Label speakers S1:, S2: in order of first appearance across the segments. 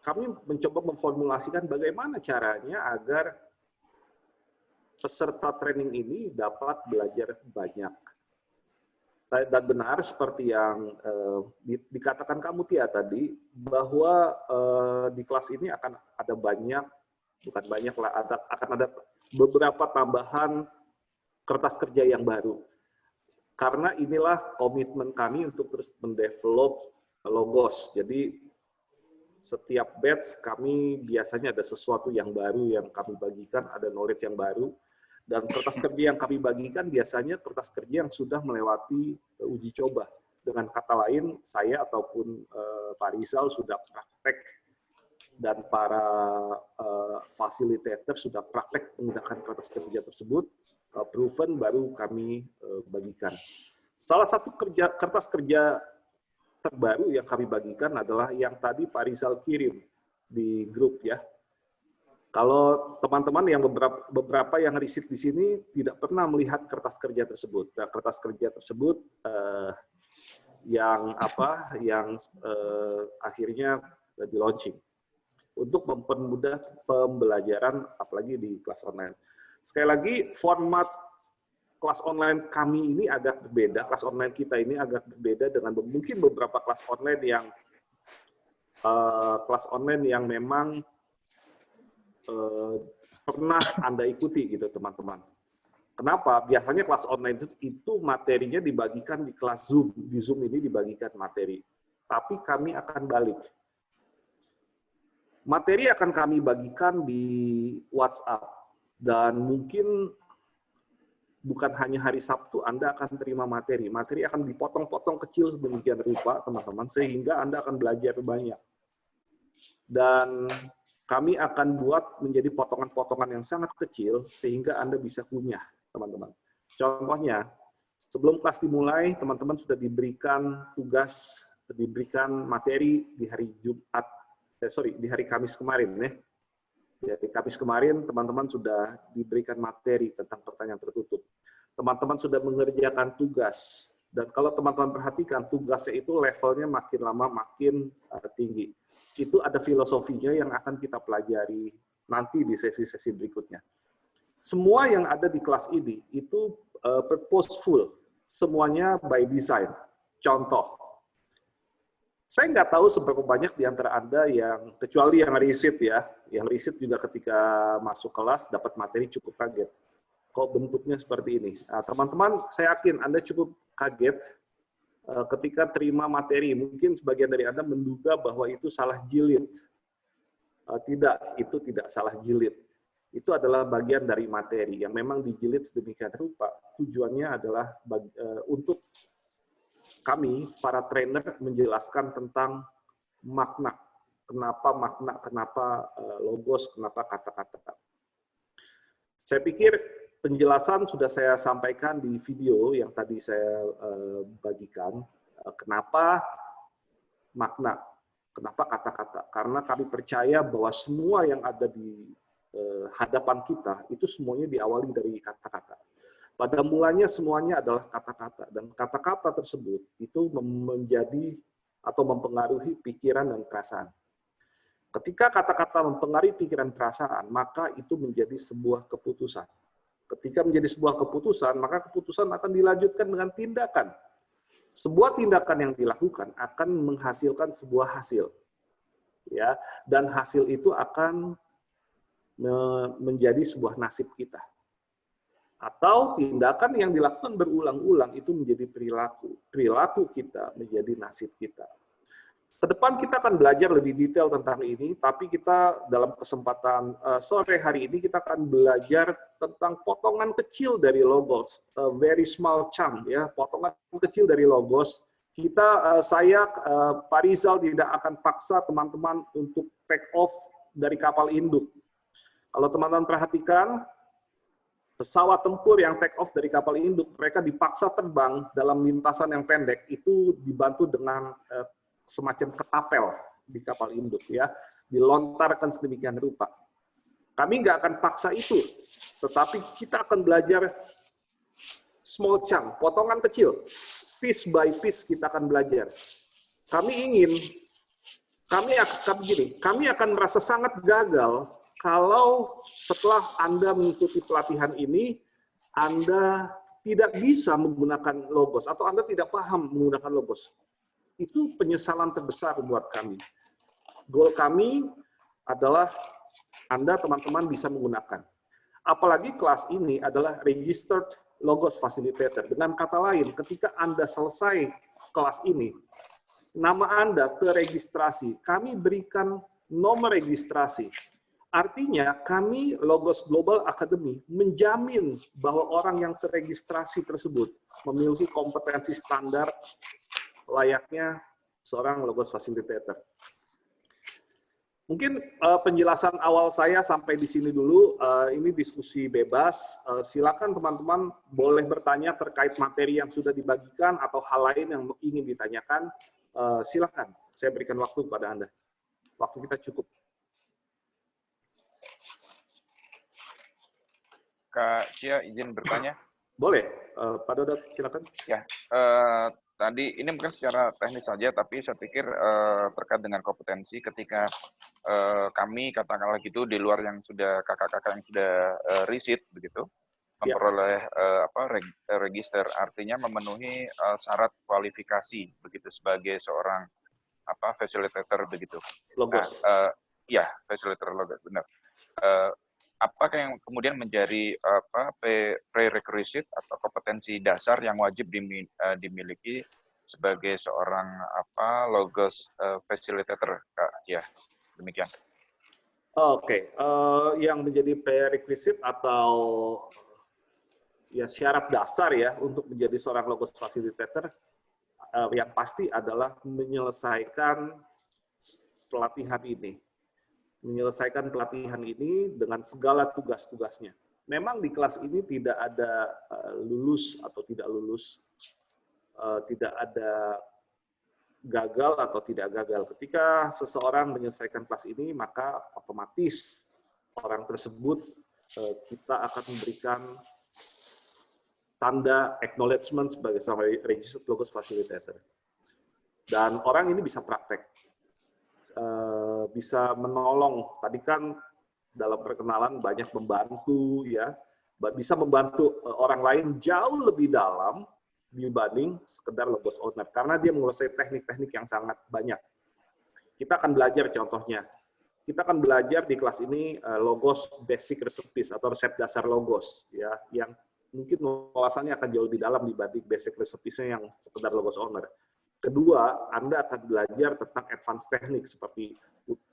S1: kami mencoba memformulasikan bagaimana caranya agar peserta training ini dapat belajar banyak. Dan benar seperti yang dikatakan kamu Tia tadi, bahwa di kelas ini akan ada banyak, bukan banyak lah, akan ada beberapa tambahan kertas kerja yang baru. Karena inilah komitmen kami untuk terus mendevelop Logos. Jadi setiap batch kami biasanya ada sesuatu yang baru yang kami bagikan, ada knowledge yang baru. Dan kertas kerja yang kami bagikan biasanya kertas kerja yang sudah melewati uji coba. Dengan kata lain, saya ataupun Pak Rizal sudah praktek dan para fasilitator sudah praktek menggunakan kertas kerja tersebut, proven baru kami bagikan. Salah satu kertas kerja terbaru yang kami bagikan adalah yang tadi Pak Rizal kirim di grup ya. Kalau teman-teman yang beberapa yang riset di sini tidak pernah melihat kertas kerja tersebut. Nah, kertas kerja tersebut yang akhirnya di launching untuk mempermudah pembelajaran apalagi di kelas online. Sekali lagi format kelas online kami ini agak berbeda, kelas online kita ini agak berbeda dengan mungkin beberapa kelas online yang memang pernah Anda ikuti gitu teman-teman. Kenapa? Biasanya kelas online itu materinya dibagikan di kelas Zoom. Di Zoom ini dibagikan materi. Tapi kami akan balik. Materi akan kami bagikan di WhatsApp. Dan mungkin bukan hanya hari Sabtu Anda akan terima materi. Materi akan dipotong-potong kecil sedemikian rupa, teman-teman, sehingga Anda akan belajar banyak. Dan kami akan buat menjadi potongan-potongan yang sangat kecil sehingga Anda bisa kunyah, teman-teman. Contohnya, sebelum kelas dimulai, teman-teman sudah diberikan tugas, diberikan materi di hari Jumat, di hari Kamis kemarin, ya. Di hari Kamis kemarin, teman-teman sudah diberikan materi tentang pertanyaan tertutup. Teman-teman sudah mengerjakan tugas. Dan kalau teman-teman perhatikan, tugasnya itu levelnya makin lama makin tinggi. Itu ada filosofinya yang akan kita pelajari nanti di sesi-sesi berikutnya. Semua yang ada di kelas ini itu purposeful, semuanya by design. Contoh, saya nggak tahu seberapa banyak di antara Anda yang, kecuali yang riset ya, yang riset juga ketika masuk kelas dapat materi cukup kaget. Kok bentuknya seperti ini? Nah, teman-teman, saya yakin Anda cukup kaget ketika terima materi. Mungkin sebagian dari Anda menduga bahwa itu salah jilid. Tidak, itu tidak salah jilid. Itu adalah bagian dari materi yang memang dijilid sedemikian rupa. Tujuannya adalah untuk kami, para trainer, menjelaskan tentang makna. Kenapa makna, kenapa logos, kenapa kata-kata. Saya pikir penjelasan sudah saya sampaikan di video yang tadi saya bagikan. Kenapa makna, kenapa kata-kata. Karena kami percaya bahwa semua yang ada di hadapan kita, itu semuanya diawali dari kata-kata. Pada mulanya semuanya adalah kata-kata. Dan kata-kata tersebut itu menjadi atau mempengaruhi pikiran dan perasaan. Ketika kata-kata mempengaruhi pikiran perasaan, maka itu menjadi sebuah keputusan. Ketika menjadi sebuah keputusan, maka keputusan akan dilanjutkan dengan tindakan. Sebuah tindakan yang dilakukan akan menghasilkan sebuah hasil. Ya, dan hasil itu akan menjadi sebuah nasib kita. Atau tindakan yang dilakukan berulang-ulang itu menjadi perilaku. Perilaku kita menjadi nasib kita. Kedepan kita akan belajar lebih detail tentang ini, tapi kita dalam kesempatan sore hari ini kita akan belajar tentang potongan kecil dari logos, very small chunk, ya, potongan kecil dari logos. Saya, Pak Rizal tidak akan paksa teman-teman untuk take off dari kapal induk. Kalau teman-teman perhatikan, pesawat tempur yang take off dari kapal induk, mereka dipaksa terbang dalam lintasan yang pendek, itu dibantu dengan semacam ketapel di kapal induk, ya, dilontarkan sedemikian rupa. Kami nggak akan paksa itu, tetapi kita akan belajar small chunk, potongan kecil, piece by piece kita akan belajar. Kami ingin kami akan merasa sangat gagal kalau setelah Anda mengikuti pelatihan ini, Anda tidak bisa menggunakan Logos atau Anda tidak paham menggunakan Logos. Itu penyesalan terbesar buat kami. Goal kami adalah Anda teman-teman bisa menggunakan. Apalagi kelas ini adalah registered Logos facilitator. Dengan kata lain, ketika Anda selesai kelas ini, nama Anda teregistrasi, kami berikan nomor registrasi. Artinya, kami Logos Global Academy menjamin bahwa orang yang teregistrasi tersebut memiliki kompetensi standar layaknya seorang Logos Facilitator. Mungkin penjelasan awal saya sampai di sini dulu. Ini diskusi bebas. Silakan teman-teman boleh bertanya terkait materi yang sudah dibagikan atau hal lain yang ingin ditanyakan. Silakan, saya berikan waktu kepada Anda. Waktu kita cukup.
S2: Kak Cia, izin bertanya?
S1: Boleh, Pak Dodot, silakan.
S2: Ya, tadi ini mungkin secara teknis saja, tapi saya pikir terkait dengan kompetensi ketika kami katakanlah gitu di luar yang sudah kakak-kakak yang sudah riset begitu, memperoleh register, artinya memenuhi syarat kualifikasi begitu sebagai seorang facilitator begitu.
S1: Logos.
S2: Nah, ya, facilitator Logos, benar. Apakah yang kemudian menjadi prerequisite atau kompetensi dasar yang wajib dimiliki sebagai seorang Logos facilitator, Kak Cia? Demikian.
S1: Oke, yang menjadi prerequisite atau ya syarat dasar ya untuk menjadi seorang Logos facilitator yang pasti adalah menyelesaikan pelatihan ini. Menyelesaikan pelatihan ini dengan segala tugas-tugasnya. Memang di kelas ini tidak ada lulus atau tidak lulus, tidak ada gagal atau tidak gagal. Ketika seseorang menyelesaikan kelas ini, maka otomatis orang tersebut kita akan memberikan tanda acknowledgement sebagai seorang registered Logos facilitator. Dan orang ini bisa praktek. Bisa menolong. Tadi kan dalam perkenalan banyak membantu, ya, bisa membantu orang lain jauh lebih dalam dibanding sekedar Logos owner, karena dia menguasai teknik-teknik yang sangat banyak. Kita akan belajar contohnya. Kita akan belajar di kelas ini Logos Basic Recipes atau resep dasar Logos, ya, yang mungkin wawasannya akan jauh lebih dalam dibanding Basic Recipes-nya yang sekedar Logos owner. Kedua, Anda akan belajar tentang advance teknik seperti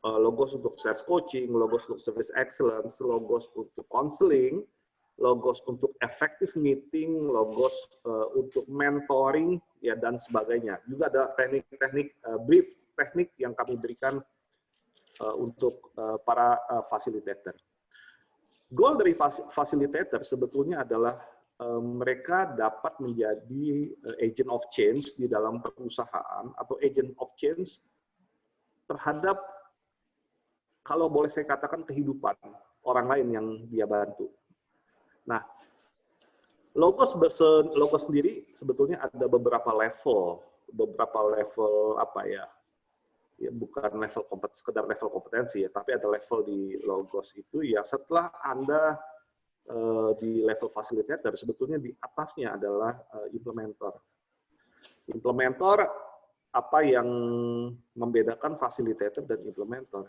S1: Logos untuk sales coaching, Logos untuk service excellence, Logos untuk counseling, Logos untuk effective meeting, Logos untuk mentoring, ya, dan sebagainya. Juga ada teknik-teknik brief teknik yang kami berikan untuk para facilitator. Goal dari facilitator sebetulnya adalah mereka dapat menjadi agent of change di dalam perusahaan atau agent of change terhadap, kalau boleh saya katakan, kehidupan orang lain yang dia bantu. Nah, Logos sendiri sebetulnya ada beberapa level apa ya? Ya, bukan level sekedar level kompetensi ya, tapi ada level di Logos itu ya setelah Anda di level facilitator, sebetulnya di atasnya adalah implementer. Implementer, apa yang membedakan facilitator dan implementer?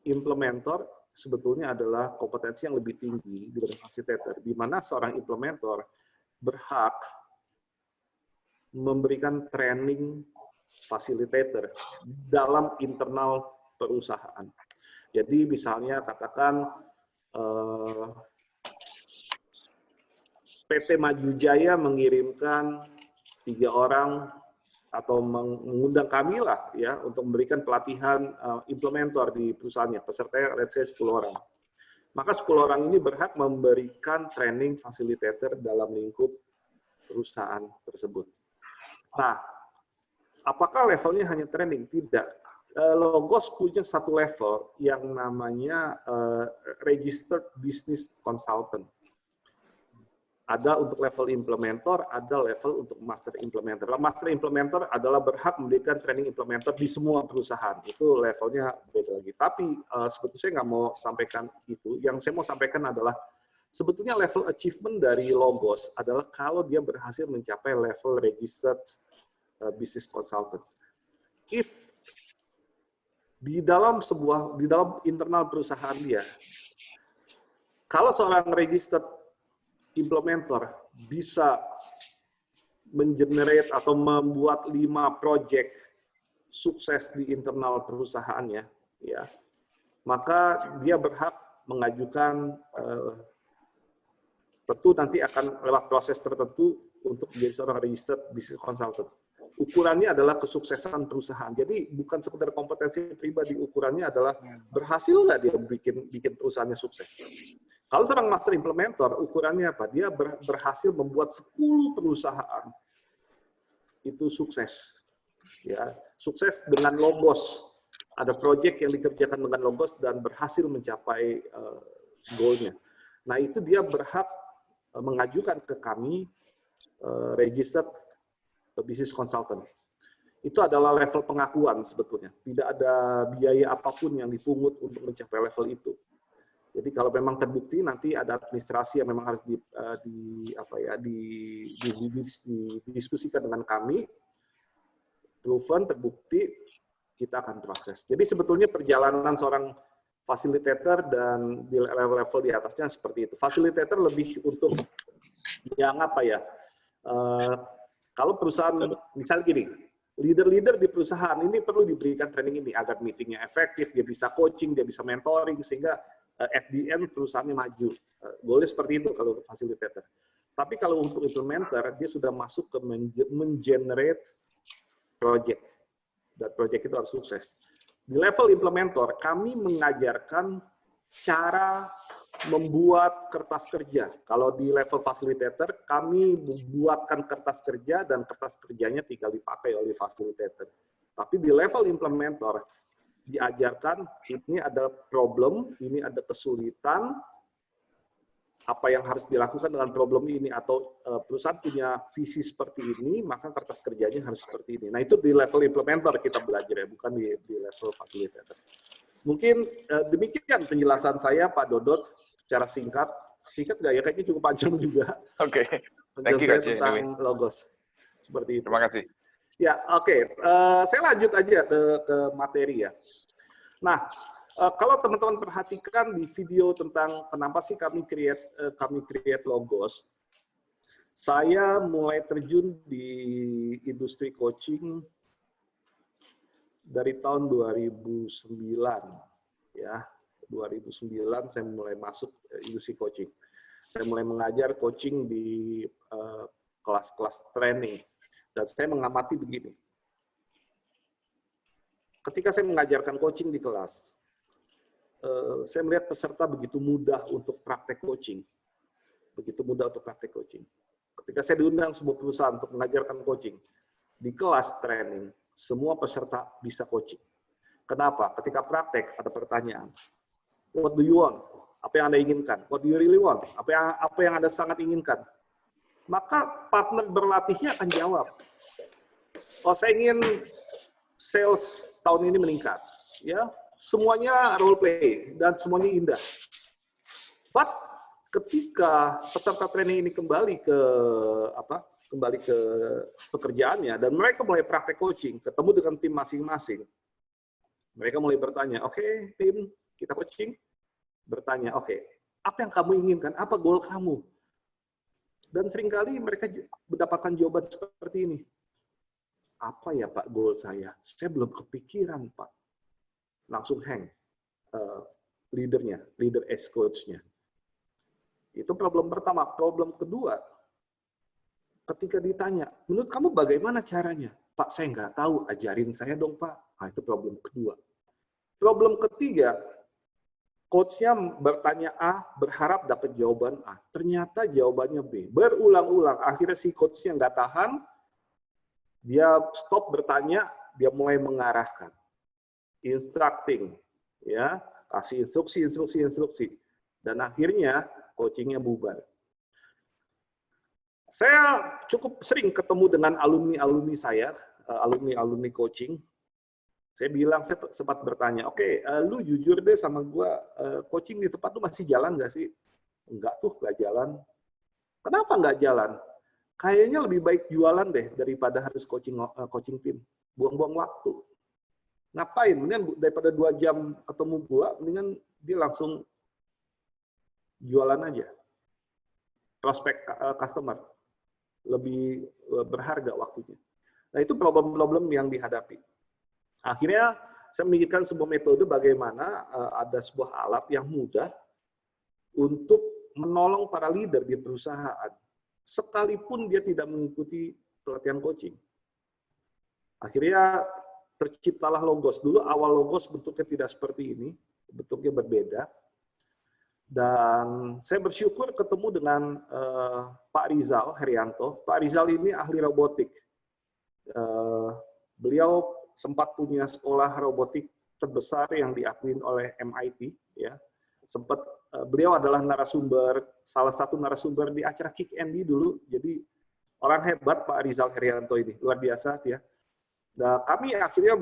S1: Implementer sebetulnya adalah kompetensi yang lebih tinggi dibanding facilitator, di mana seorang implementer berhak memberikan training facilitator dalam internal perusahaan. Jadi misalnya katakan PT Maju Jaya mengirimkan 3 orang atau mengundang kami lah ya untuk memberikan pelatihan implementer di perusahaannya, pesertanya let's say 10 orang. Maka 10 orang ini berhak memberikan training facilitator dalam lingkup perusahaan tersebut. Nah, apakah levelnya hanya training? Tidak. Logos punya satu level yang namanya Registered Business Consultant. Ada untuk level implementer, ada level untuk master implementer. Master implementer adalah berhak memberikan training implementer di semua perusahaan. Itu levelnya beda lagi. Tapi sebetulnya saya nggak mau sampaikan itu. Yang saya mau sampaikan adalah sebetulnya level achievement dari Logos adalah kalau dia berhasil mencapai level registered business consultant. If di dalam internal perusahaan dia, kalau seorang registered implementer bisa mengenerate atau membuat 5 project sukses di internal perusahaannya, ya, maka dia berhak mengajukan tentu nanti akan lewat proses tertentu untuk menjadi seorang registered business consultant. Ukurannya adalah kesuksesan perusahaan. Jadi bukan sekedar kompetensi pribadi, ukurannya adalah berhasil nggak dia bikin perusahaannya sukses. Kalau seorang master implementer, ukurannya apa? Dia berhasil membuat 10 perusahaan itu sukses. Ya, sukses dengan Logos. Ada proyek yang dikerjakan dengan Logos dan berhasil mencapai goal-nya. Nah, itu dia berhak mengajukan ke kami registered business consultant. Itu adalah level pengakuan sebetulnya. Tidak ada biaya apapun yang dipungut untuk mencapai level itu. Jadi kalau memang terbukti nanti ada administrasi yang memang harus didiskusikan dengan kami, proven, terbukti, kita akan proses. Jadi sebetulnya perjalanan seorang facilitator dan di level-level di atasnya seperti itu. Facilitator lebih untuk yang apa ya? Kalau perusahaan, misalnya gini, leader-leader di perusahaan ini perlu diberikan training ini agar meetingnya efektif, dia bisa coaching, dia bisa mentoring, sehingga at the end perusahaannya maju. Boleh seperti itu kalau facilitator. Tapi kalau untuk implementer, dia sudah masuk ke mengenerate project. Dan project itu harus sukses. Di level implementer, kami mengajarkan cara membuat kertas kerja. Kalau di level facilitator, kami membuatkan kertas kerja dan kertas kerjanya tinggal dipakai oleh facilitator. Tapi di level implementer, diajarkan ini ada problem, ini ada kesulitan, apa yang harus dilakukan dengan problem ini, atau perusahaan punya visi seperti ini, maka kertas kerjanya harus seperti ini. Nah, itu di level implementer kita belajar ya, bukan di level facilitator. Mungkin demikian penjelasan saya, Pak Dodot, secara singkat. Singkat nggak ya? Kayaknya cukup panjang juga.
S2: Oke. Thank you, Kak C.
S1: Tentang Logos. Seperti itu.
S2: Terima kasih.
S1: Ya, oke. Saya lanjut aja ke materi ya. Nah, kalau teman-teman perhatikan di video tentang kenapa sih kami create Logos, saya mulai terjun di industri coaching dari tahun 2009 ya. 2009 saya mulai masuk industri coaching. Saya mulai mengajar coaching di kelas-kelas training. Dan saya mengamati begini. Ketika saya mengajarkan coaching di kelas, saya melihat peserta begitu mudah untuk praktek coaching. Begitu mudah untuk praktek coaching. Ketika saya diundang sebuah perusahaan untuk mengajarkan coaching, di kelas training, semua peserta bisa coaching. Kenapa? Ketika praktek, ada pertanyaan. What do you want? Apa yang Anda inginkan? What do you really want? Apa yang Anda sangat inginkan? Maka partner berlatihnya akan jawab. Oh, saya ingin sales tahun ini meningkat. Ya, semuanya role play dan semuanya indah. But ketika peserta training ini kembali ke pekerjaannya dan mereka mulai praktek coaching, ketemu dengan tim masing-masing, mereka mulai bertanya, oke, tim, kita coaching, bertanya, oke, apa yang kamu inginkan? Apa goal kamu? Dan seringkali mereka mendapatkan jawaban seperti ini. Apa ya Pak goal saya? Saya belum kepikiran Pak. Langsung hang leader as coach-nya. Itu problem pertama. Problem kedua, ketika ditanya, menurut kamu bagaimana caranya? Pak, saya nggak tahu, ajarin saya dong Pak. Nah, itu problem kedua. Problem ketiga, coach-nya bertanya A, berharap dapat jawaban A. Ternyata jawabannya B. Berulang-ulang, akhirnya si coach-nya nggak tahan, dia stop bertanya, dia mulai mengarahkan. Instructing, ya, kasih instruksi. Dan akhirnya coaching-nya bubar. Saya cukup sering ketemu dengan alumni-alumni saya, alumni-alumni coaching. Saya bilang, saya sempat bertanya, oke, lu jujur deh sama gua, coaching di tempat lu masih jalan nggak sih? Enggak tuh, nggak jalan. Kenapa nggak jalan? Kayaknya lebih baik jualan deh daripada harus coaching tim. Buang-buang waktu. Ngapain? Mendingan daripada 2 jam ketemu gua, mendingan dia langsung jualan aja. Prospek customer. Lebih berharga waktunya. Nah, itu problem-problem yang dihadapi. Akhirnya, saya memikirkan sebuah metode bagaimana ada sebuah alat yang mudah untuk menolong para leader di perusahaan, sekalipun dia tidak mengikuti pelatihan coaching. Akhirnya, terciptalah Logos. Dulu awal Logos bentuknya tidak seperti ini, bentuknya berbeda. Dan saya bersyukur ketemu dengan Pak Rizal Herianto. Pak Rizal ini ahli robotik. Beliau sempat punya sekolah robotik terbesar yang diakui oleh MIT. Ya, beliau adalah salah satu narasumber di acara Kick Andy dulu. Jadi orang hebat Pak Rizal Herianto ini, luar biasa ya. Nah, kami akhirnya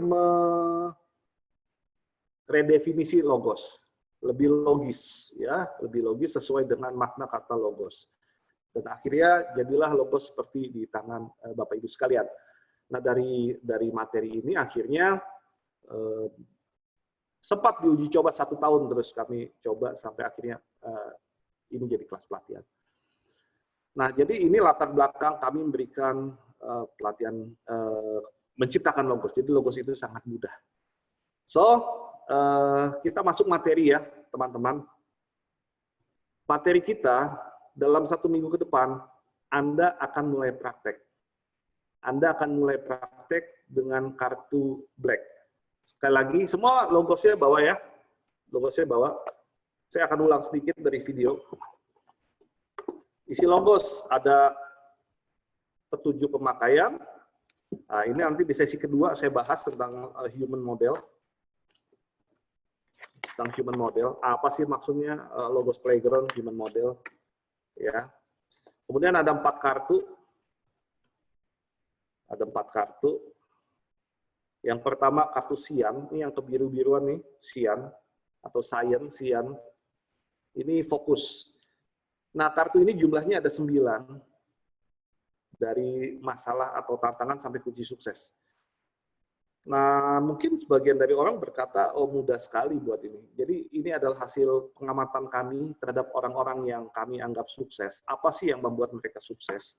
S1: meredefinisi Logos. Lebih logis, ya, lebih logis sesuai dengan makna kata Logos. Dan akhirnya jadilah Logos seperti di tangan Bapak Ibu sekalian. Nah, dari materi ini akhirnya sempat diuji coba 1 tahun, terus kami coba sampai akhirnya ini jadi kelas pelatihan. Nah, jadi ini latar belakang kami memberikan pelatihan menciptakan Logos. Jadi Logos itu sangat mudah. So, kita masuk materi ya, teman-teman. Materi kita dalam 1 minggu ke depan, Anda akan mulai praktek. Anda akan mulai praktek dengan kartu Black. Sekali lagi, semua logosnya bawa ya. Logosnya bawa. Saya akan ulang sedikit dari video. Isi logos ada petunjuk pemakaian. Nah, ini nanti di sesi kedua saya bahas tentang human model. Tentang human model, apa sih maksudnya Logos Playground human model, ya. Kemudian ada 4 kartu, Yang pertama kartu Cyan, ini yang kebiru-biruan nih, Cyan atau Cyan. Ini fokus. Nah, kartu ini jumlahnya ada 9, dari masalah atau tantangan sampai kunci sukses. Nah, mungkin sebagian dari orang berkata, oh mudah sekali buat ini. Jadi ini adalah hasil pengamatan kami terhadap orang-orang yang kami anggap sukses. Apa sih yang membuat mereka sukses?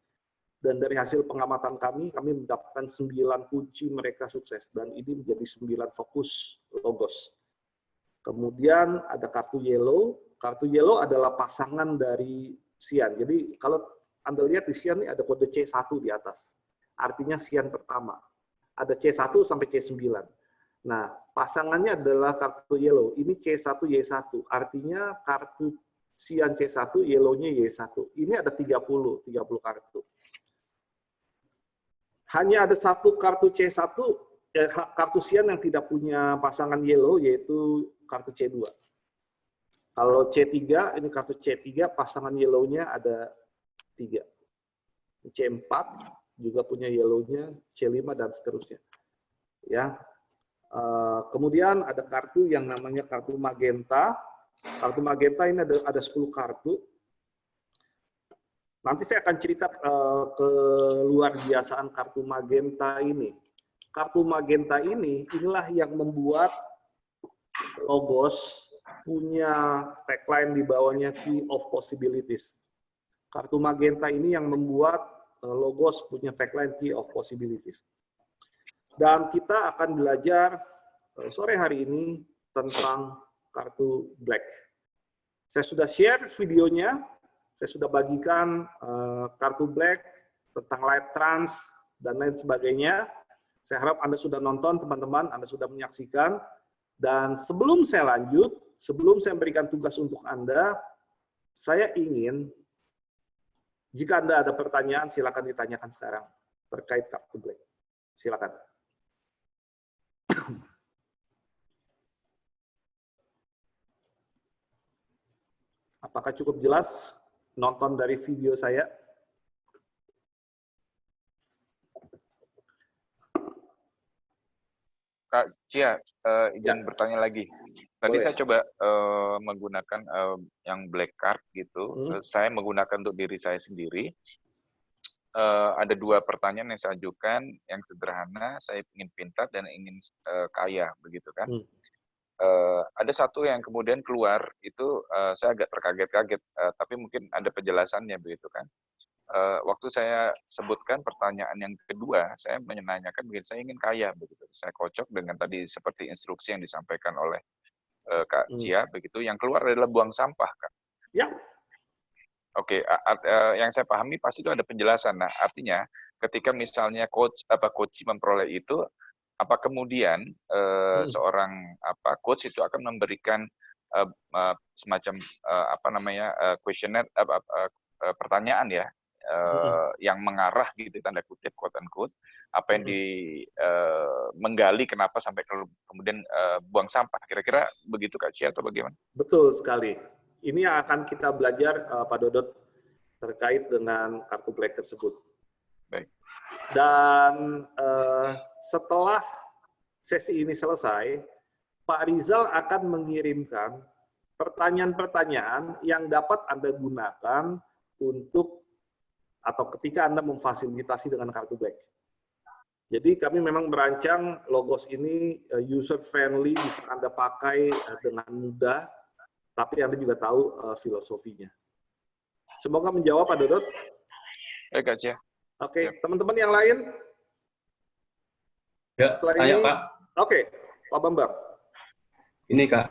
S1: Dan dari hasil pengamatan kami mendapatkan 9 kunci mereka sukses. Dan ini menjadi 9 fokus Logos. Kemudian ada kartu yellow. Kartu yellow adalah pasangan dari Cyan. Jadi kalau Anda lihat di Cyan ini ada kode C1 di atas. Artinya Cyan pertama. Ada C1 sampai C9. Nah, pasangannya adalah kartu yellow. Ini C1Y1. Artinya kartu Cyan C1, yellow-nya Y1. Ini ada 30 kartu. Hanya ada 1 kartu C1, kartu Cyan yang tidak punya pasangan yellow, yaitu kartu C2. Kalau C3, ini kartu C3, pasangan yellow-nya ada 3. C4, juga punya yellow-nya, C5 dan seterusnya. Ya. Kemudian ada kartu yang namanya kartu magenta. Kartu magenta ini ada 10 kartu. Nanti saya akan cerita keluar biasaan kartu magenta ini. Kartu magenta inilah yang membuat Logos punya tagline di bawahnya Key of Possibilities. Kartu magenta ini yang membuat Logos punya tagline Key of Possibilities. Dan kita akan belajar sore hari ini tentang kartu Black. Saya sudah share videonya, saya sudah bagikan kartu Black, tentang light trance, dan lain sebagainya. Saya harap Anda sudah nonton, teman-teman, Anda sudah menyaksikan. Dan sebelum saya lanjut, sebelum saya memberikan tugas untuk Anda, saya ingin, jika Anda ada pertanyaan, silakan ditanyakan sekarang terkait kartu Black. Silakan. Apakah cukup jelas nonton dari video saya?
S2: Kak Cia, izin
S1: Ya,
S2: bertanya lagi. Tadi
S1: boleh.
S2: saya coba menggunakan yang black card gitu.
S1: Hmm.
S2: Saya menggunakan untuk diri saya sendiri. Ada 2 pertanyaan yang saya ajukan, yang sederhana, saya ingin pintar dan ingin kaya, begitu kan.
S1: Hmm.
S2: Ada satu yang kemudian keluar, itu saya agak terkaget-kaget, tapi mungkin ada penjelasannya, begitu kan. Waktu saya sebutkan pertanyaan yang kedua, saya menanyakan begini, saya ingin kaya, begitu. Saya kocok dengan tadi seperti instruksi yang disampaikan oleh Kak
S1: Hmm.
S2: Cia, begitu. Yang keluar adalah buang sampah, Kak.
S1: Ya.
S2: Oke, yang saya pahami pasti itu ada penjelasan. Nah, artinya ketika misalnya coach memperoleh itu, apa kemudian
S1: Hmm.
S2: seorang coach itu akan memberikan semacam kuesioner pertanyaan ya
S1: Hmm.
S2: yang mengarah gitu tanda kutip quote unquote apa yang
S1: Hmm.
S2: menggali kenapa sampai kemudian buang sampah. Kira-kira begitu Kak Cia atau bagaimana?
S1: Betul sekali. Ini yang akan kita belajar, Pak Dodot, terkait dengan kartu black tersebut.
S2: Baik.
S1: Dan setelah sesi ini selesai, Pak Rizal akan mengirimkan pertanyaan-pertanyaan yang dapat Anda gunakan untuk atau ketika Anda memfasilitasi dengan kartu black. Jadi kami memang merancang logos ini user friendly, bisa Anda pakai dengan mudah, tapi Anda juga tahu filosofinya. Semoga menjawab, Pak Dodot.
S2: Baik, Kak Cia.
S1: Oke, teman-teman yang lain?
S3: Ya,
S1: setelah
S3: tanya,
S1: ini,
S3: Pak.
S1: Oke, Pak Bambang.
S3: Ini, Kak,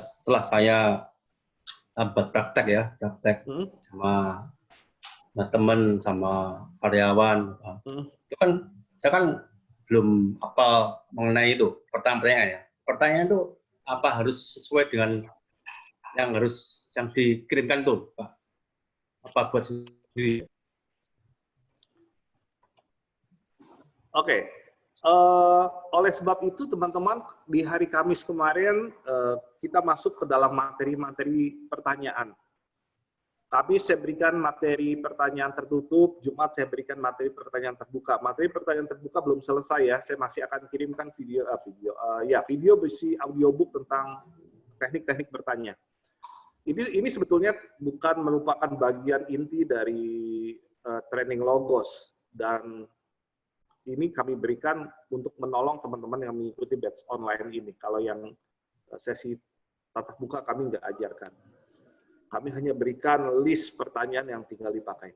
S3: setelah saya buat praktek ya, sama teman, sama karyawan, itu kan saya kan belum hafal mengenai itu. Pertanyaan itu apa harus sesuai dengan yang dikirimkan tuh, Pak? Apa buat sendiri?
S1: Oke. Oleh sebab itu, teman-teman, di hari Kamis kemarin kita masuk ke dalam materi-materi pertanyaan. Kamis saya berikan materi pertanyaan tertutup, Jumat saya berikan materi pertanyaan terbuka. Materi pertanyaan terbuka belum selesai ya, saya masih akan kirimkan video berisi audiobook tentang teknik-teknik bertanya. Ini sebetulnya bukan merupakan bagian inti dari training logos, dan ini kami berikan untuk menolong teman-teman yang mengikuti batch online ini. Kalau yang sesi tatap muka kami nggak ajarkan. Kami hanya berikan list pertanyaan yang tinggal dipakai.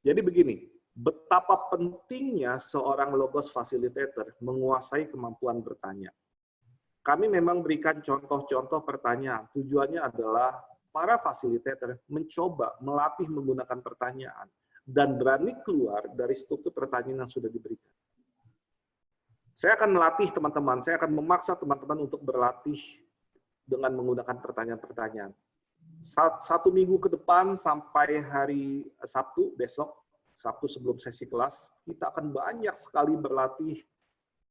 S1: Jadi begini, betapa pentingnya seorang logos facilitator menguasai kemampuan bertanya. Kami memang berikan contoh-contoh pertanyaan. Tujuannya adalah para fasilitator mencoba melatih menggunakan pertanyaan dan berani keluar dari struktur pertanyaan yang sudah diberikan. Saya akan melatih teman-teman, saya akan memaksa teman-teman untuk berlatih dengan menggunakan pertanyaan-pertanyaan. 1 minggu ke depan sampai hari Sabtu, besok, Sabtu sebelum sesi kelas, kita akan banyak sekali berlatih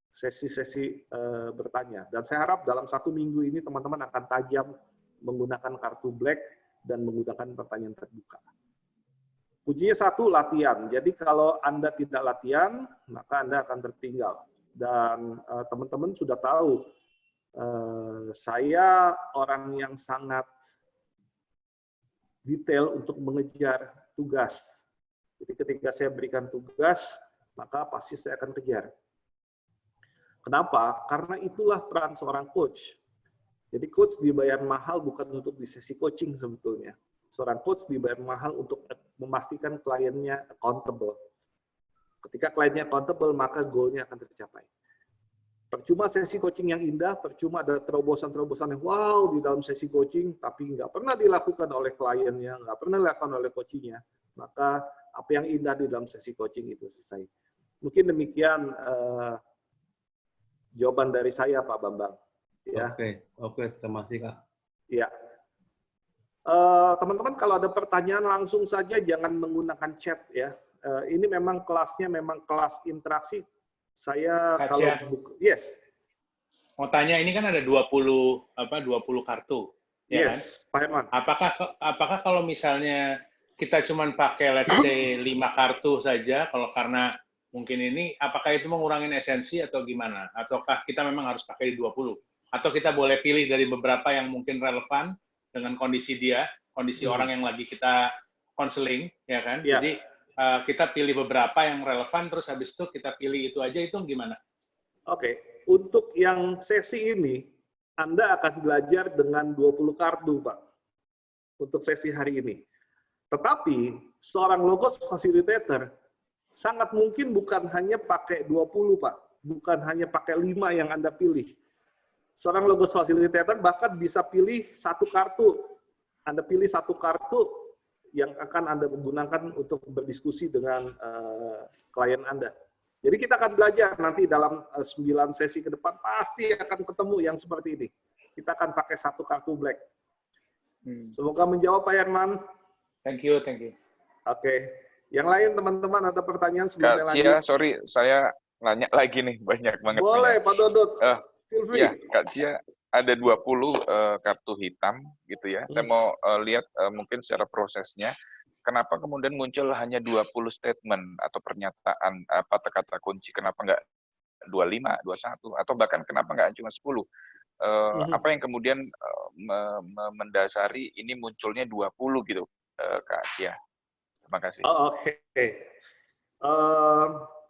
S1: sesi-sesi bertanya. Dan saya harap dalam 1 minggu ini teman-teman akan tajam menggunakan kartu black dan menggunakan pertanyaan terbuka. Kuncinya 1, latihan. Jadi kalau Anda tidak latihan, maka Anda akan tertinggal. Dan teman-teman sudah tahu, saya orang yang sangat detail untuk mengejar tugas. Jadi ketika saya berikan tugas, maka pasti saya akan kejar. Kenapa? Karena itulah peran seorang coach. Jadi coach dibayar mahal bukan untuk di sesi coaching sebetulnya. Seorang coach dibayar mahal untuk memastikan kliennya accountable. Ketika kliennya accountable, maka goal-nya akan tercapai. Percuma sesi coaching yang indah, percuma ada terobosan-terobosan yang wow di dalam sesi coaching, tapi nggak pernah dilakukan oleh kliennya, nggak pernah dilakukan oleh coachingnya, maka apa yang indah di dalam sesi coaching itu selesai. Mungkin demikian jawaban dari saya, Pak Bambang. Ya.
S3: Oke, terima kasih, Kak.
S1: Ya. Teman-teman, kalau ada pertanyaan langsung saja, jangan menggunakan chat ya. Ini memang kelasnya memang kelas interaksi. Saya
S4: Kak
S1: kalau yes.
S4: Mau tanya, ini kan ada 20 kartu, ya
S1: yes, kan? Pak Herman.
S4: Apakah kalau misalnya kita cuma pakai let's say 5 kartu saja, kalau karena mungkin ini, apakah itu mengurangi esensi atau gimana? Ataukah kita memang harus pakai 20? Atau kita boleh pilih dari beberapa yang mungkin relevan dengan kondisi dia, kondisi orang yang lagi kita konseling, ya kan?
S1: Yeah.
S4: Jadi kita pilih beberapa yang relevan, terus habis itu kita pilih itu aja, itu gimana?
S1: Oke, untuk yang sesi ini, Anda akan belajar dengan 20 kartu, Pak, untuk sesi hari ini. Tetapi, seorang logos facilitator sangat mungkin bukan hanya pakai 20, Pak. Bukan hanya pakai 5 yang Anda pilih. Seorang logos facilitator bahkan bisa pilih satu kartu. Anda pilih satu kartu yang akan Anda gunakan untuk berdiskusi dengan klien Anda. Jadi kita akan belajar nanti dalam 9 sesi ke depan, pasti akan ketemu yang seperti ini. Kita akan pakai satu kartu black. Semoga menjawab, Pak Herman.
S4: Thank you, thank you.
S1: Oke. Yang lain, teman-teman, ada pertanyaan sebelum
S2: Kak
S1: saya
S2: Cia,
S1: lanjut?
S2: sorry, saya nanya lagi nih, banyak banget.
S1: Boleh, Pak Dodot. Feel free.
S2: Ya, Kak Cia, ada 20 kartu hitam, gitu ya. Saya mau lihat mungkin secara prosesnya, kenapa kemudian muncul hanya 20 statement atau pernyataan kata-kata kunci, kenapa nggak 25, 21, atau bahkan kenapa nggak cuma 10? Apa yang kemudian mendasari ini munculnya 20 gitu, Kak Cia? Terima kasih.
S1: Oke.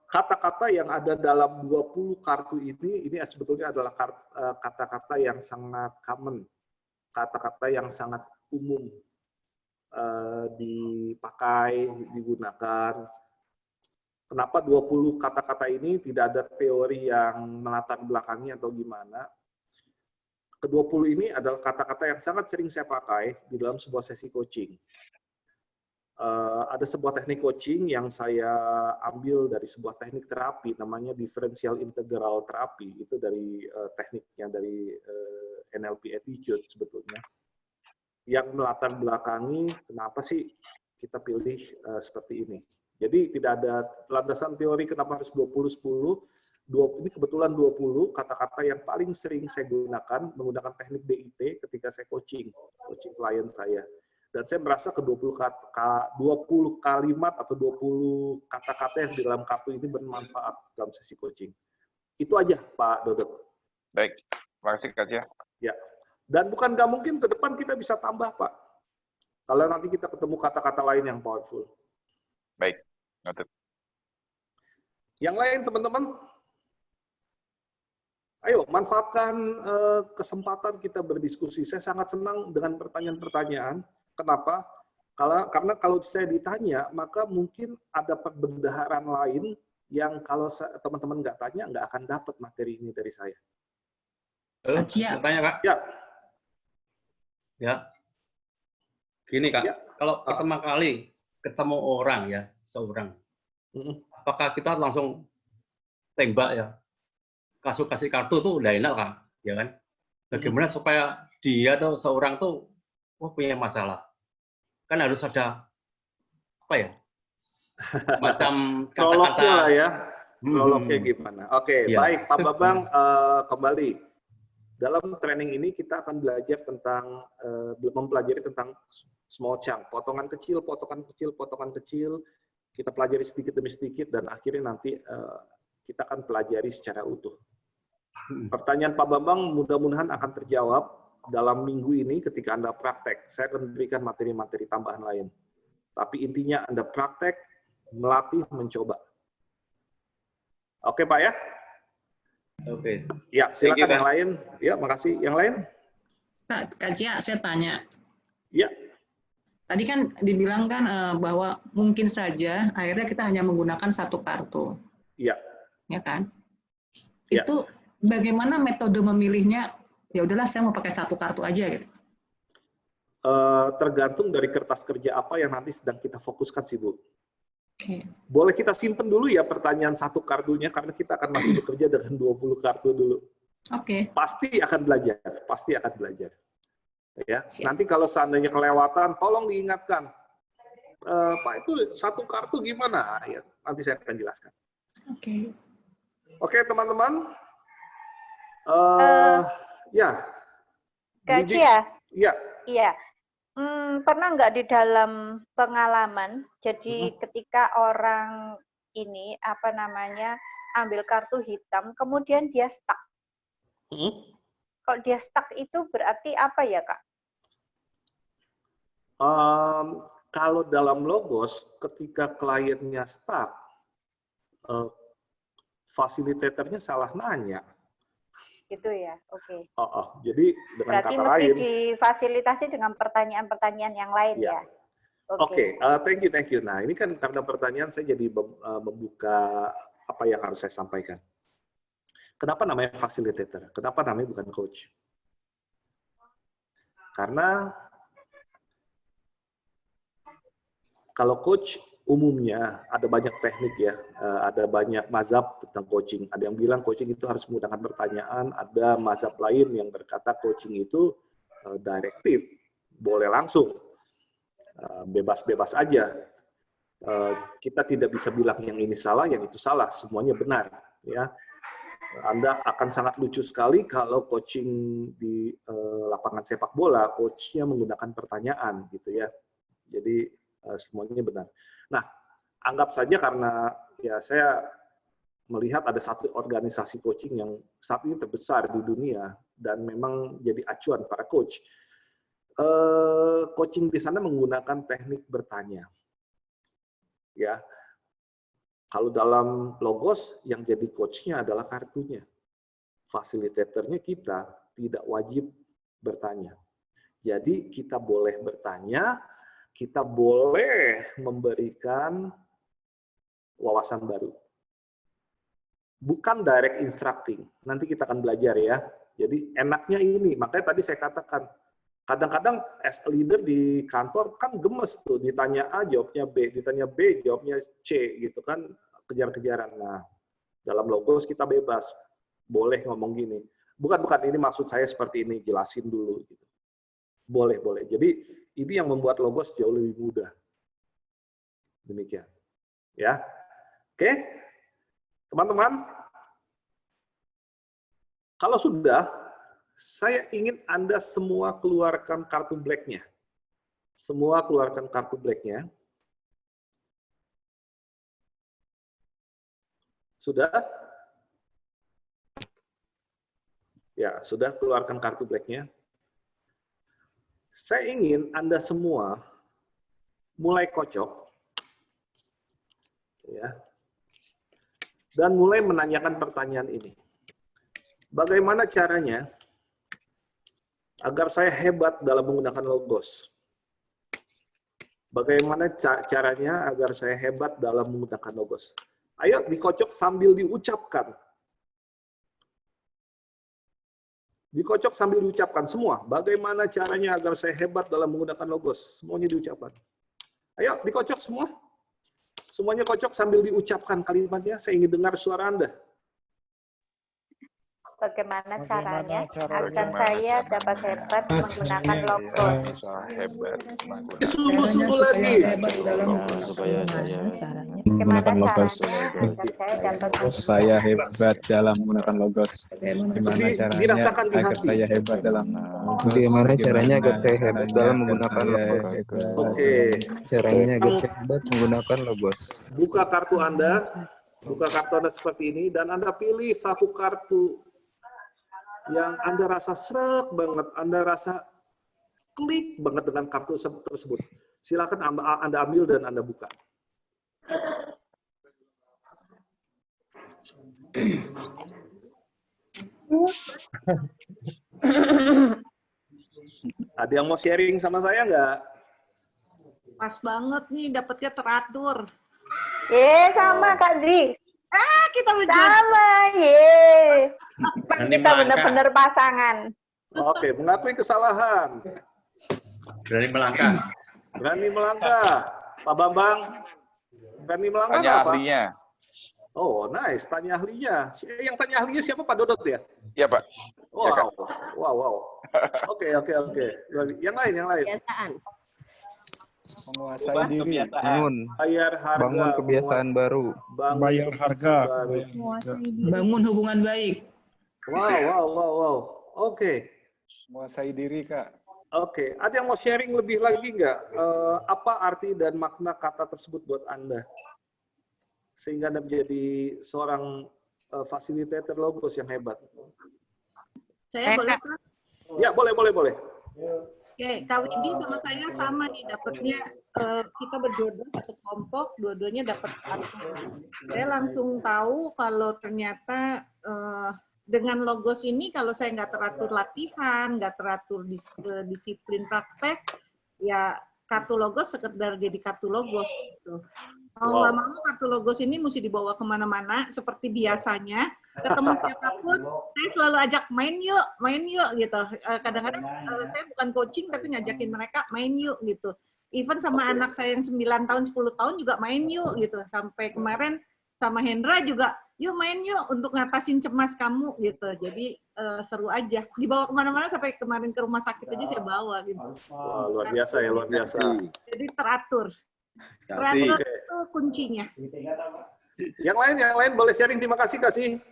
S1: Kata-kata yang ada dalam 20 kartu ini sebetulnya adalah kata-kata yang sangat common, kata-kata yang sangat umum dipakai, digunakan. Kenapa 20 kata-kata ini tidak ada teori yang melatar belakangnya atau gimana? Ke-20 ini adalah kata-kata yang sangat sering saya pakai di dalam sebuah sesi coaching. Ada sebuah teknik coaching yang saya ambil dari sebuah teknik terapi, namanya differential integral therapy. Itu dari tekniknya dari NLP attitude sebetulnya. Yang melatar belakangi kenapa sih kita pilih seperti ini. Jadi tidak ada landasan teori kenapa harus 20-10. Ini kebetulan 20 kata-kata yang paling sering saya gunakan menggunakan teknik DIT ketika saya coaching klien saya. Dan saya merasa ke-20 kalimat atau 20 kata-kata yang di dalam kartu ini bermanfaat dalam sesi coaching. Itu aja, Pak Dodot.
S2: Baik, terima kasih Kak Cia.
S1: Ya. Dan bukan nggak mungkin ke depan kita bisa tambah, Pak. Kalau nanti kita ketemu kata-kata lain yang powerful.
S2: Baik, noted.
S1: Yang lain, teman-teman? Ayo, manfaatkan kesempatan kita berdiskusi. Saya sangat senang dengan pertanyaan-pertanyaan. Kenapa? Karena kalau saya ditanya, maka mungkin ada perbendaharaan lain yang kalau teman-teman nggak tanya, nggak akan dapat materi ini dari saya.
S3: Mau tanya, Kak?
S1: Ya.
S3: Ya. Gini, Kak. Ya. Kalau pertama kali ketemu orang ya, seorang, apakah kita langsung tembak ya? Kasih kartu tuh udah enak, Kak. Ya kan? Bagaimana supaya dia tuh seorang tuh punya masalah, kan harus ada apa ya, macam kata-kata
S1: lah ya, prolognya gimana. Oke, ya. Baik Pak Babang, kembali dalam training ini kita akan belajar tentang mempelajari tentang small chunk, potongan kecil, kita pelajari sedikit demi sedikit dan akhirnya nanti kita akan pelajari secara utuh. Pertanyaan Pak Bambang mudah-mudahan akan terjawab dalam minggu ini ketika Anda praktek. Saya akan berikan materi-materi tambahan lain. Tapi intinya Anda praktek, melatih, mencoba. Oke Pak ya?
S3: Oke.
S1: Ya, silakan yang lain. Ya, makasih. Yang lain?
S5: Kak Cia, saya tanya.
S1: Ya.
S5: Tadi kan dibilang kan bahwa mungkin saja akhirnya kita hanya menggunakan satu kartu.
S1: Iya.
S5: Ya kan?
S1: Ya.
S5: Itu bagaimana metode memilihnya? Ya udahlah, saya mau pakai satu kartu aja gitu.
S1: Tergantung dari kertas kerja apa yang nanti sedang kita fokuskan sih, Bu.
S5: Oke.
S1: Boleh kita simpen dulu ya pertanyaan satu kartunya, karena kita akan masih bekerja dengan 20 kartu dulu.
S5: Oke.
S1: Pasti akan belajar. Ya. Nanti kalau seandainya kelewatan, tolong diingatkan. Pak, itu satu kartu gimana? Ya, nanti saya akan jelaskan.
S5: Oke.
S1: Oke, teman-teman. Ya.
S6: Kak Cia?
S1: Iya.
S6: Iya. Pernah nggak di dalam pengalaman, jadi ketika orang ini apa namanya ambil kartu hitam, kemudian dia stuck. Kalau dia stuck itu berarti apa ya, Kak?
S1: Kalau dalam Logos, ketika kliennya stuck, fasilitatornya salah nanya.
S6: Gitu ya, oke.
S1: Jadi dengan
S6: berarti
S1: kata
S6: mesti
S1: lain,
S6: difasilitasi dengan pertanyaan-pertanyaan yang lain ya.
S1: Oke, thank you. Nah, ini kan karena pertanyaan saya jadi membuka apa yang harus saya sampaikan. Kenapa namanya facilitator? Kenapa namanya bukan coach? Karena kalau coach umumnya ada banyak teknik ya, ada banyak mazhab tentang coaching. Ada yang bilang coaching itu harus menggunakan pertanyaan, ada mazhab lain yang berkata coaching itu direktif, boleh langsung, bebas-bebas aja. Kita tidak bisa bilang yang ini salah, yang itu salah, semuanya benar. Ya, Anda akan sangat lucu sekali kalau coaching di lapangan sepak bola, coachnya menggunakan pertanyaan, gitu ya. Jadi semuanya benar. Nah, anggap saja karena ya saya melihat ada satu organisasi coaching yang saat ini terbesar di dunia dan memang jadi acuan para coach. Coaching di sana menggunakan teknik bertanya. Ya, kalau dalam Logos yang jadi coachnya adalah kartunya. Fasilitatornya kita tidak wajib bertanya. Jadi kita boleh bertanya, kita boleh memberikan wawasan baru. Bukan direct instructing. Nanti kita akan belajar ya. Jadi enaknya ini, makanya tadi saya katakan, kadang-kadang as a leader di kantor kan gemes tuh, ditanya A jawabnya B, ditanya B jawabnya C gitu kan, kejar-kejaran. Nah, dalam Logos kita bebas, boleh ngomong gini. Bukan ini maksud saya seperti ini, jelasin dulu. Gitu. Boleh. Jadi ini yang membuat Logos jauh lebih mudah. Demikian. Ya. Oke. Teman-teman, kalau sudah, saya ingin Anda semua keluarkan kartu black-nya. Semua keluarkan kartu black-nya. Sudah? Ya, sudah keluarkan kartu black-nya. Saya ingin Anda semua mulai kocok, ya, dan mulai menanyakan pertanyaan ini. Bagaimana caranya agar saya hebat dalam menggunakan Logos? Bagaimana caranya agar saya hebat dalam menggunakan Logos? Ayo dikocok sambil diucapkan. Dikocok sambil diucapkan semua. Bagaimana caranya agar saya hebat dalam menggunakan Logos? Semuanya diucapkan. Ayo dikocok semua. Semuanya kocok sambil diucapkan kalimatnya. Saya ingin dengar suara Anda.
S6: Bagaimana caranya agar saya dapat hebat menggunakan Logos?
S1: Sungguh-sungguh lagi.
S7: Supaya saya
S6: Bagaimana
S7: menggunakan Logos.
S6: caranya agar saya dapat
S7: Saya hebat dalam menggunakan Logos. Gimana caranya agar saya hebat dalam
S8: Bagaimana caranya agar saya hebat dalam menggunakan Logos?
S1: Oke.
S8: Caranya agar saya hebat menggunakan Logos.
S1: Buka kartu Anda seperti ini, dan Anda pilih satu kartu yang Anda rasa srek banget, Anda rasa klik banget dengan kartu tersebut. Silakan Anda ambil dan Anda buka. Ada yang mau sharing sama saya nggak?
S9: Pas banget nih, dapatnya teratur.
S6: Sama Kak Zi.
S9: Kita udah
S6: Sama, kita benar-benar pasangan.
S1: Oke, mengakui kesalahan.
S3: Berani melangkah.
S1: Berani melangkah. Pak Bambang, berani melangkah
S2: Tanya
S1: apa?
S2: ahlinya.
S1: Oh, nice. Tanya ahlinya. Yang tanya ahlinya siapa, Pak Dodot ya?
S2: Iya, Pak.
S1: Wow. Oke. Yang lain.
S9: kebiasaan.
S10: Menguasai diri.
S1: Bayar harga.
S8: Bangun kebiasaan baru.
S10: Bayar harga.
S5: Bangun hubungan baik.
S1: Wow. Oke.
S10: Menguasai diri, Kak.
S1: Oke. Ada yang mau sharing lebih lagi nggak? Apa arti dan makna kata tersebut buat Anda? sehingga Anda menjadi seorang fasilitator logos yang hebat?
S9: Saya boleh, Kak?
S1: Ya, boleh.
S9: Oke, Kak Widi sama saya sama nih dapatnya, kita berdua satu kelompok, dua-duanya dapat kartu. Saya langsung tahu kalau ternyata dengan logos ini kalau saya nggak teratur latihan, nggak teratur disiplin praktek, ya kartu logos sekedar jadi kartu logos gitu. Mau nggak mau kartu logos ini mesti dibawa kemana-mana seperti biasanya. Ketemu siapapun, saya selalu ajak main yuk gitu. Kadang-kadang saya bukan coaching tapi ngajakin mereka main yuk gitu. Even sama anak saya yang 9 tahun, 10 tahun juga main yuk gitu. Sampai kemarin sama Hendra juga, yuk main yuk untuk ngatasin cemas kamu gitu. Jadi seru aja. Dibawa kemana-mana sampai kemarin ke rumah sakit aja saya bawa gitu.
S1: Wah, luar biasa ya, luar biasa.
S9: Jadi teratur. Teratur itu kuncinya.
S1: Yang lain boleh sharing. Terima kasih, Kasih.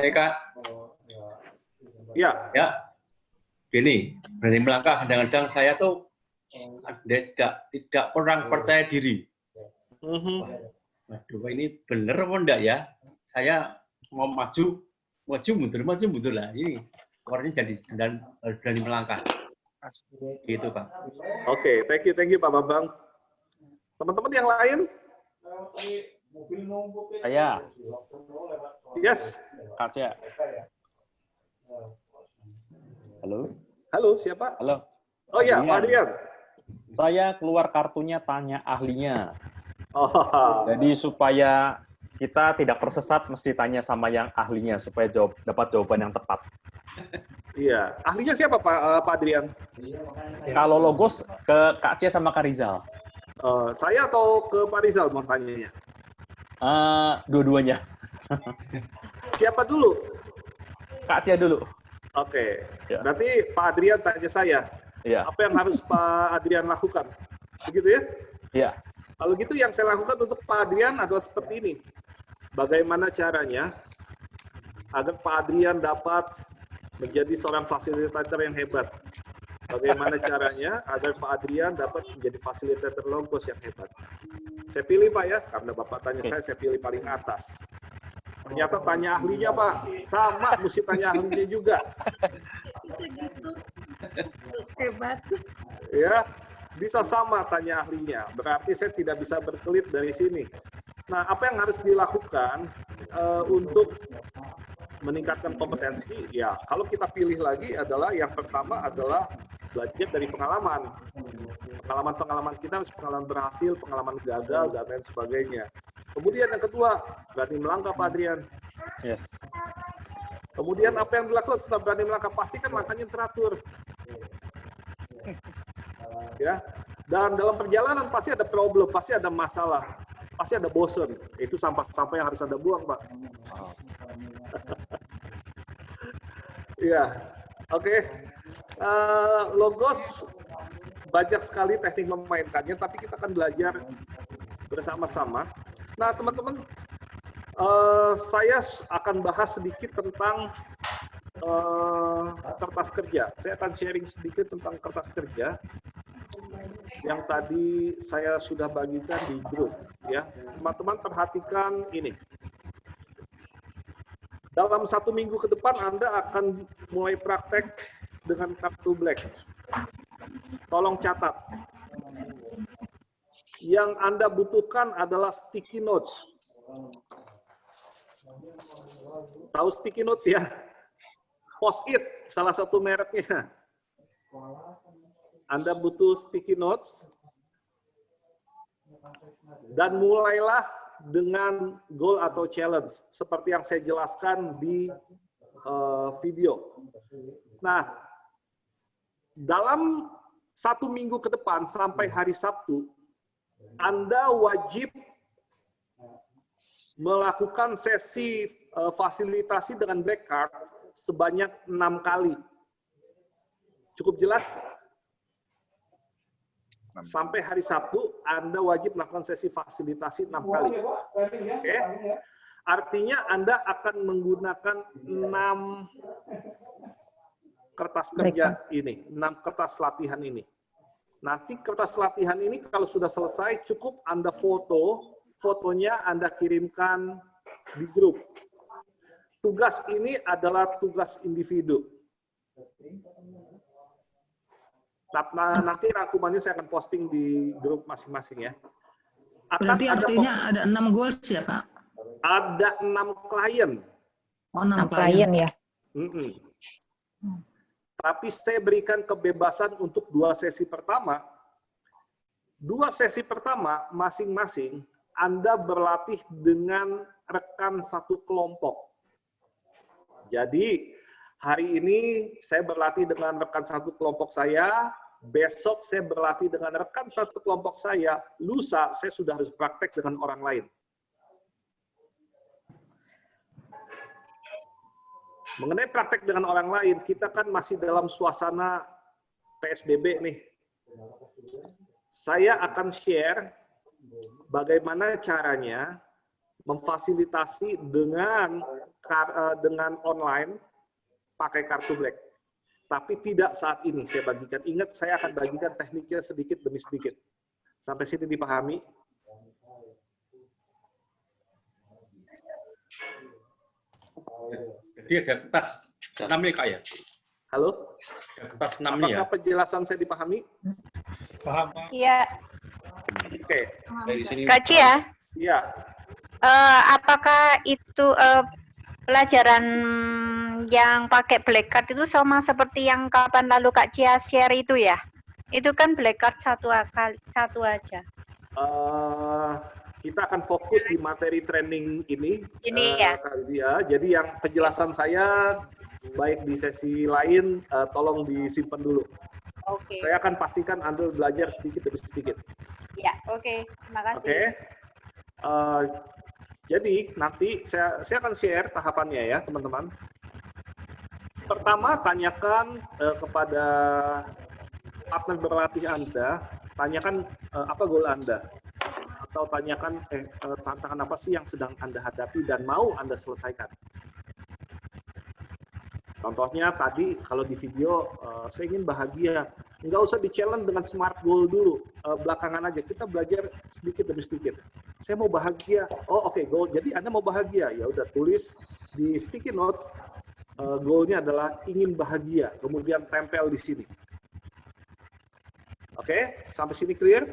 S3: Kak.
S1: Ya.
S3: Gini, berani melangkah. Kadang-kadang saya tuh tidak kurang percaya diri. Waduh, ini bener apa enggak ya? Saya mau maju mundur lah. Ini orangnya jadi berani melangkah. Gitu, Pak.
S1: Oke, thank you Pak Bambang. Teman-teman yang lain?
S11: Saya.
S1: Yes.
S11: Kak saya.
S1: Halo, siapa?
S11: Halo.
S1: Oh ya, Pak Adrian.
S11: Saya keluar kartunya tanya ahlinya.
S1: Oh.
S11: Jadi supaya kita tidak tersesat, mesti tanya sama yang ahlinya supaya dapat jawaban yang tepat.
S1: Iya, ahlinya siapa Pak Adrian?
S11: Kalau logos ke Kak Cia sama Kak Rizal.
S1: Saya atau ke Pak Rizal mau tanyanya?
S11: Dua-duanya.
S1: Siapa dulu?
S11: Kak Cia dulu.
S1: Oke. Berarti Pak Adrian tanya saya.
S11: Iya.
S1: Apa yang harus Pak Adrian lakukan? Begitu ya?
S11: Iya.
S1: Kalau gitu yang saya lakukan untuk Pak Adrian adalah seperti ini. Bagaimana caranya agar Pak Adrian dapat menjadi seorang fasilitator yang hebat? Bagaimana caranya agar Pak Adrian dapat menjadi fasilitator logos yang hebat? Saya pilih Pak ya, karena Bapak tanya saya pilih paling atas. Ternyata tanya ahlinya Pak, sama mesti tanya ahlinya juga.
S9: Bisa gitu. Hebat.
S1: Ya, bisa sama tanya ahlinya. Berarti saya tidak bisa berkelit dari sini. Nah, apa yang harus dilakukan untuk meningkatkan kompetensi? Ya, kalau kita pilih lagi adalah yang pertama adalah belajar dari pengalaman. Pengalaman kita harus pengalaman berhasil, pengalaman gagal, dan lain sebagainya. Kemudian yang kedua, berani melangkah Pak Adrian.
S11: Yes.
S1: Kemudian apa yang dilakukan setelah berani melangkah? Pastikan langkahnya teratur. Ya, dan dalam perjalanan pasti ada problem, pasti ada masalah, pasti ada bosen. Itu sampah-sampah yang harus Anda buang, Pak. Iya, oke. Logos banyak sekali teknik memainkannya, tapi kita akan belajar bersama-sama. Nah, teman-teman, saya akan bahas sedikit tentang kertas kerja. Saya akan sharing sedikit tentang kertas kerja yang tadi saya sudah bagikan di grup. Ya, teman-teman perhatikan ini. Dalam 1 minggu ke depan Anda akan mulai praktek dengan kartu black. Tolong catat. Yang Anda butuhkan adalah sticky notes. Tahu sticky notes ya? Post-it, salah satu mereknya. Anda butuh sticky notes. Dan mulailah dengan goal atau challenge. Seperti yang saya jelaskan di video. Nah, dalam 1 minggu ke depan sampai hari Sabtu, Anda wajib melakukan sesi fasilitasi dengan black card sebanyak 6 kali. Cukup jelas? Sampai hari Sabtu, Anda wajib melakukan sesi fasilitasi 6 kali. Oke? Artinya Anda akan menggunakan 6 kertas kerja ini, 6 kertas latihan ini. Nanti kertas latihan ini kalau sudah selesai, cukup Anda foto fotonya Anda kirimkan di grup. Tugas ini adalah tugas individu. Nanti rangkumannya saya akan posting di grup masing-masing ya.
S5: Berarti artinya ada 6 goals ya, Pak?
S1: Ada 6 klien.
S5: Oh, 6 klien
S12: ya.
S1: Tapi saya berikan kebebasan untuk 2 sesi pertama. 2 sesi pertama masing-masing Anda berlatih dengan rekan satu kelompok. Jadi hari ini saya berlatih dengan rekan satu kelompok saya, besok saya berlatih dengan rekan satu kelompok saya, lusa saya sudah harus praktek dengan orang lain. Mengenai praktek dengan orang lain, kita kan masih dalam suasana PSBB nih. Saya akan share bagaimana caranya memfasilitasi dengan online pakai kartu black. Tapi tidak saat ini saya bagikan. Ingat, saya akan bagikan tekniknya sedikit demi sedikit. Sampai sini dipahami?
S3: Jadi ada kertas 6 nih Kak ya?
S1: Halo?
S3: Ada kertas 6 nih ya?
S1: Apakah penjelasan saya dipahami?
S3: Paham.
S6: Iya.
S1: Oke.
S3: Dari sini.
S6: Kak Cia?
S1: Iya.
S6: Apakah itu pelajaran yang pakai black card itu sama seperti yang kapan lalu Kak Cia share itu ya? Itu kan black card satu aja.
S1: Kita akan fokus di materi training ini.
S6: Ini ya.
S1: Jadi yang penjelasan saya baik di sesi lain tolong disimpan dulu.
S6: Oke.
S1: Saya akan pastikan Anda belajar sedikit demi sedikit.
S6: Ya, oke. Terima kasih.
S1: Oke. Jadi nanti saya akan share tahapannya ya, teman-teman. Pertama, tanyakan kepada partner berlatih Anda, tanyakan apa goal Anda. Atau tanyakan tantangan apa sih yang sedang Anda hadapi dan mau Anda selesaikan. Contohnya tadi kalau di video, saya ingin bahagia. Nggak usah di-challenge dengan smart goal dulu. Belakangan aja, kita belajar sedikit demi sedikit. Saya mau bahagia. Oh oke, goal. Jadi Anda mau bahagia. Ya udah, tulis di sticky notes. Goalnya adalah ingin bahagia. Kemudian tempel di sini. Oke, sampai sini clear?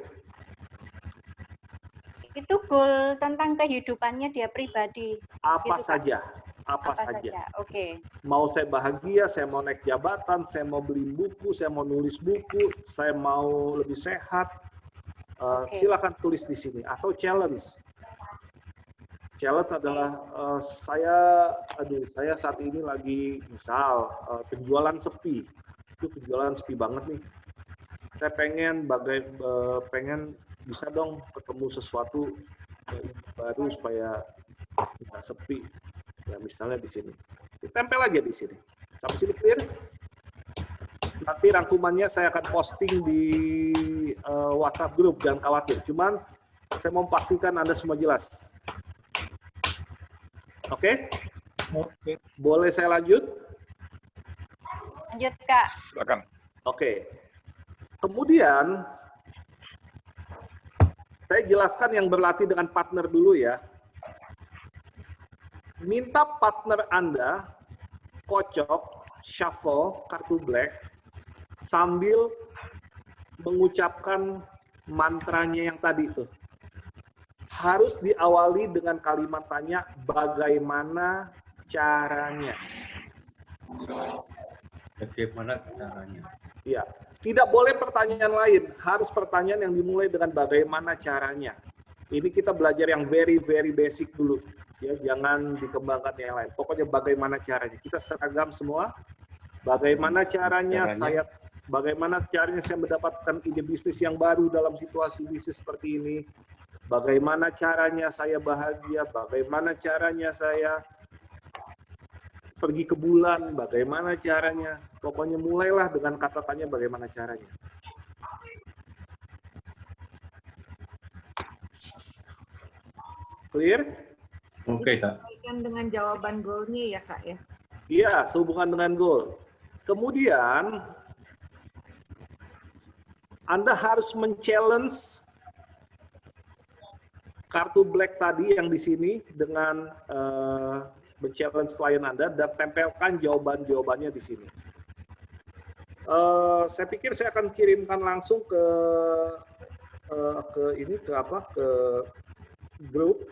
S6: Itu goal tentang kehidupannya dia pribadi.
S1: Apa
S6: gitu,
S1: saja.
S6: Kak?
S1: Apa saja.
S6: Oke.
S1: Mau saya bahagia, saya mau naik jabatan, saya mau beli buku, saya mau nulis buku, saya mau lebih sehat. Silakan tulis di sini. Atau challenge. Challenge adalah saya saat ini lagi misal penjualan sepi. Itu penjualan sepi banget nih. Saya pengen bisa dong ketemu sesuatu baru supaya tidak sepi. Ya misalnya di sini. Ditempel aja di sini. Sampai sini clear? Nanti rangkumannya saya akan posting di WhatsApp grup, jangan khawatir. Cuman saya mau pastikan Anda semua jelas. Oke?
S10: Oke.
S1: Boleh saya lanjut?
S6: Lanjut, Kak.
S2: Silakan.
S1: Oke. Kemudian saya jelaskan yang berlatih dengan partner dulu ya. Minta partner Anda kocok, shuffle, kartu black, sambil mengucapkan mantranya yang tadi itu. Harus diawali dengan kalimat tanya, bagaimana caranya?
S3: Bagaimana caranya?
S1: Iya. Tidak boleh pertanyaan lain, harus pertanyaan yang dimulai dengan bagaimana caranya. Ini kita belajar yang very basic dulu. Ya, jangan dikembangkan yang lain. Pokoknya bagaimana caranya. Kita seragam semua. Bagaimana caranya saya mendapatkan ide bisnis yang baru dalam situasi bisnis seperti ini. Bagaimana caranya saya bahagia, bagaimana caranya saya pergi ke bulan, bagaimana caranya. Pokoknya mulailah dengan kata tanya bagaimana caranya. Clear?
S3: Oke, Kak.
S9: Disesuaikan dengan jawaban goalnya ya, Kak ya?
S1: Iya, sehubungan dengan goal. Kemudian, Anda harus men-challenge kartu black tadi yang di sini dengan men-challenge klien Anda dan tempelkan jawaban-jawabannya di sini. Saya pikir saya akan kirimkan langsung ke grup.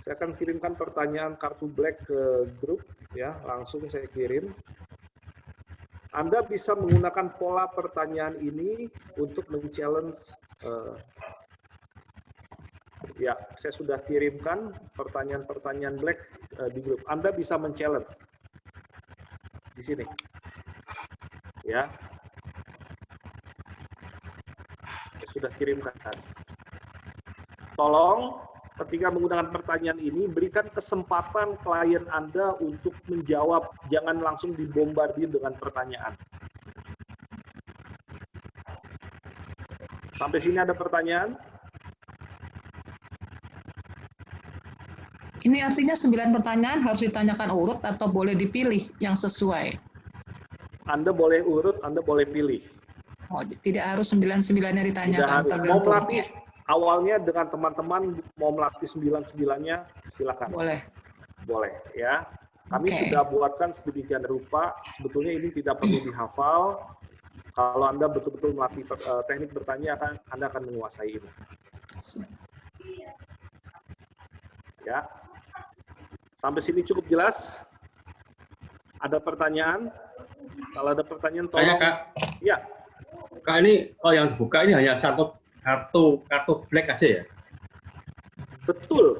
S1: Saya akan kirimkan pertanyaan kartu black ke grup, ya, langsung saya kirim. Anda bisa menggunakan pola pertanyaan ini untuk men-challenge. Ya, saya sudah kirimkan pertanyaan-pertanyaan black di grup. Anda bisa men-challenge di sini. Ya. Saya sudah kirimkan. Tolong ketika menggunakan pertanyaan ini, berikan kesempatan klien Anda untuk menjawab. Jangan langsung dibombardir dengan pertanyaan. Sampai sini ada pertanyaan?
S5: Ini artinya 9 pertanyaan harus ditanyakan urut atau boleh dipilih yang sesuai?
S1: Anda boleh urut, Anda boleh pilih.
S5: Oh, tidak harus 9-9-nya ditanyakan.
S1: Tidak harus. Mau melatih awalnya dengan teman-teman, mau melatih 9-9-nya, silakan.
S5: Boleh.
S1: Boleh, ya. Kami sudah buatkan sedemikian rupa. Sebetulnya ini tidak perlu dihafal. Kalau Anda betul-betul melatih teknik bertanya, Anda akan menguasai ini. Ya. Sampai sini cukup jelas? Ada pertanyaan? Kalau ada pertanyaan, tolong.
S3: Kak.
S1: Ya.
S3: Kak, ini kalau yang dibuka ini hanya satu kartu black aja ya?
S1: Betul.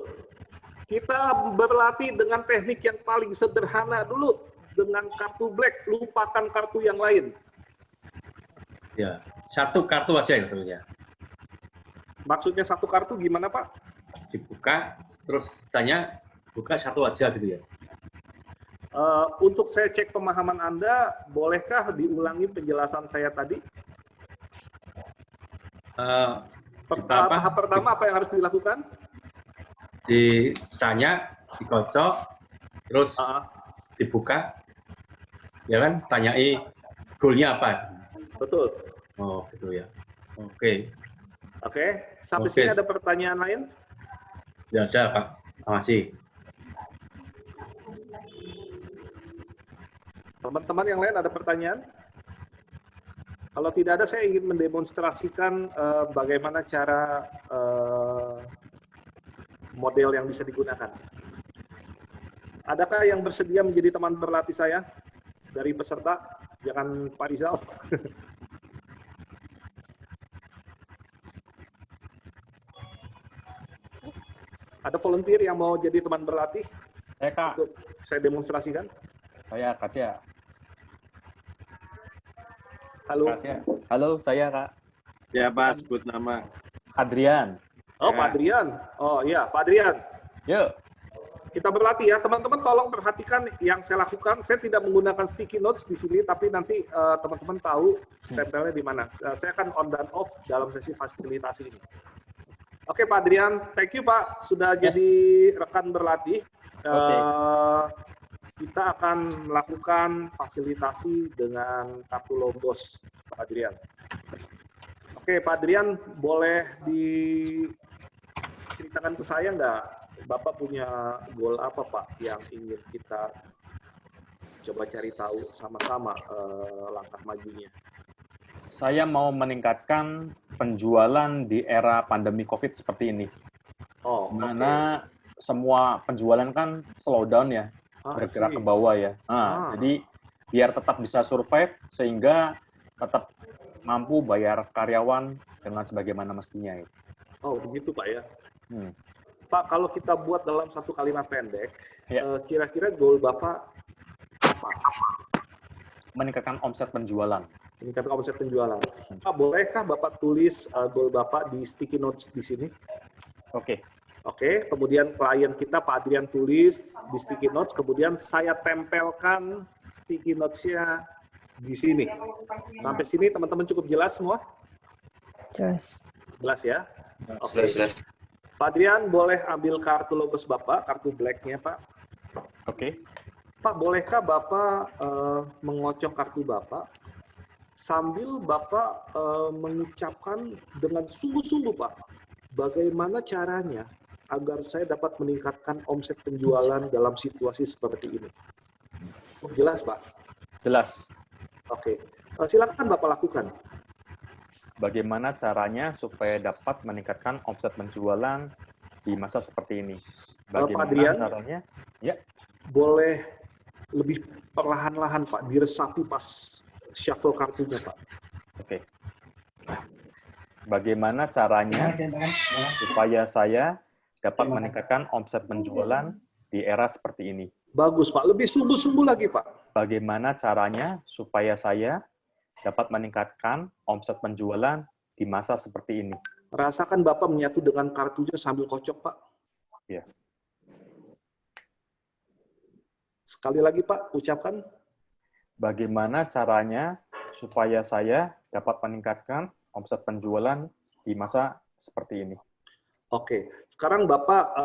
S1: Kita berlatih dengan teknik yang paling sederhana dulu. Dengan kartu black, lupakan kartu yang lain.
S3: Ya, satu kartu aja gitu ya.
S1: Maksudnya satu kartu gimana, Pak?
S3: Dibuka, terus tanya, buka satu aja gitu ya?
S1: Untuk saya cek pemahaman Anda, bolehkah diulangi penjelasan saya tadi? Tahap pertama apa yang harus dilakukan?
S3: Ditanya, dikocok, terus dibuka, ya kan? Tanyai goalnya apa?
S1: Betul.
S3: Oh, gitu ya. Oke.
S1: Oke. Sampai sini ada pertanyaan lain?
S3: Ya ada, Pak. Terima kasih.
S1: Teman-teman yang lain ada pertanyaan? Kalau tidak ada, saya ingin mendemonstrasikan bagaimana cara model yang bisa digunakan. Adakah yang bersedia menjadi teman berlatih saya dari peserta? Jangan Pak Rizal. Ada volunteer yang mau jadi teman berlatih?
S11: Kak.
S1: Untuk saya demonstrasikan.
S11: Saya Kak Cia.
S1: Halo.
S11: Kak Cia. Halo, saya Kak.
S12: Ya Pak, sebut nama.
S11: Adrian.
S1: Oh, Pak Adrian. Oh iya, Pak Adrian.
S11: Yuk.
S1: Kita berlatih ya. Teman-teman tolong perhatikan yang saya lakukan. Saya tidak menggunakan sticky notes di sini, tapi nanti teman-teman tahu tempelnya di mana. Saya akan on dan off dalam sesi fasilitasi ini. Oke, Pak Adrian. Thank you, Pak. Sudah jadi rekan berlatih. Kita akan melakukan fasilitasi dengan kartu logos, Pak Adrian. Oke, Pak Adrian, boleh diceritakan ke saya nggak? Bapak punya goal apa, Pak, yang ingin kita coba cari tahu sama-sama langkah majunya?
S11: Saya mau meningkatkan penjualan di era pandemi COVID seperti ini.
S1: Oh,
S11: mana semua penjualan kan slow down ya, bergerak ke bawah ya. Jadi biar tetap bisa survive sehingga tetap mampu bayar karyawan dengan sebagaimana mestinya.
S1: Oh, begitu Pak ya. Pak, kalau kita buat dalam satu kalimat pendek, kira-kira goal Bapak apa?
S11: Meningkatkan omset penjualan.
S1: Meningkatkan omset penjualan. Pak, bolehkah Bapak tulis goal Bapak di sticky notes di sini?
S11: Oke.
S1: Oke, kemudian klien kita Pak Adrian tulis di sticky notes, kemudian saya tempelkan sticky notes-nya di sini. Sampai sini teman-teman cukup jelas semua?
S8: Jelas.
S1: Jelas ya? Oke. Pak Adrian boleh ambil kartu logos Bapak, kartu black-nya Pak.
S11: Oke.
S1: Pak, bolehkah Bapak mengocok kartu Bapak? sambil Bapak mengucapkan dengan sungguh-sungguh, Pak, bagaimana caranya agar saya dapat meningkatkan omset penjualan dalam situasi seperti ini. Jelas, Pak?
S11: Jelas.
S1: Oke. Silakan Bapak lakukan.
S11: Bagaimana caranya supaya dapat meningkatkan omset penjualan di masa seperti ini? Bagaimana
S1: Pak Adrian,
S11: caranya? Ya.
S1: Boleh lebih perlahan-lahan, Pak, diresapi pas shuffle kartunya, Pak.
S11: Oke. Bagaimana caranya supaya saya dapat meningkatkan omset penjualan di era seperti ini?
S1: Bagus, Pak. Lebih sungguh-sungguh lagi, Pak.
S11: Bagaimana caranya supaya saya dapat meningkatkan omset penjualan di masa seperti ini?
S1: Rasakan Bapak menyatu dengan kartunya sambil kocok, Pak.
S11: Ya.
S1: Sekali lagi, Pak, ucapkan.
S11: Bagaimana caranya supaya saya dapat meningkatkan omset penjualan di masa seperti ini?
S1: Oke, sekarang Bapak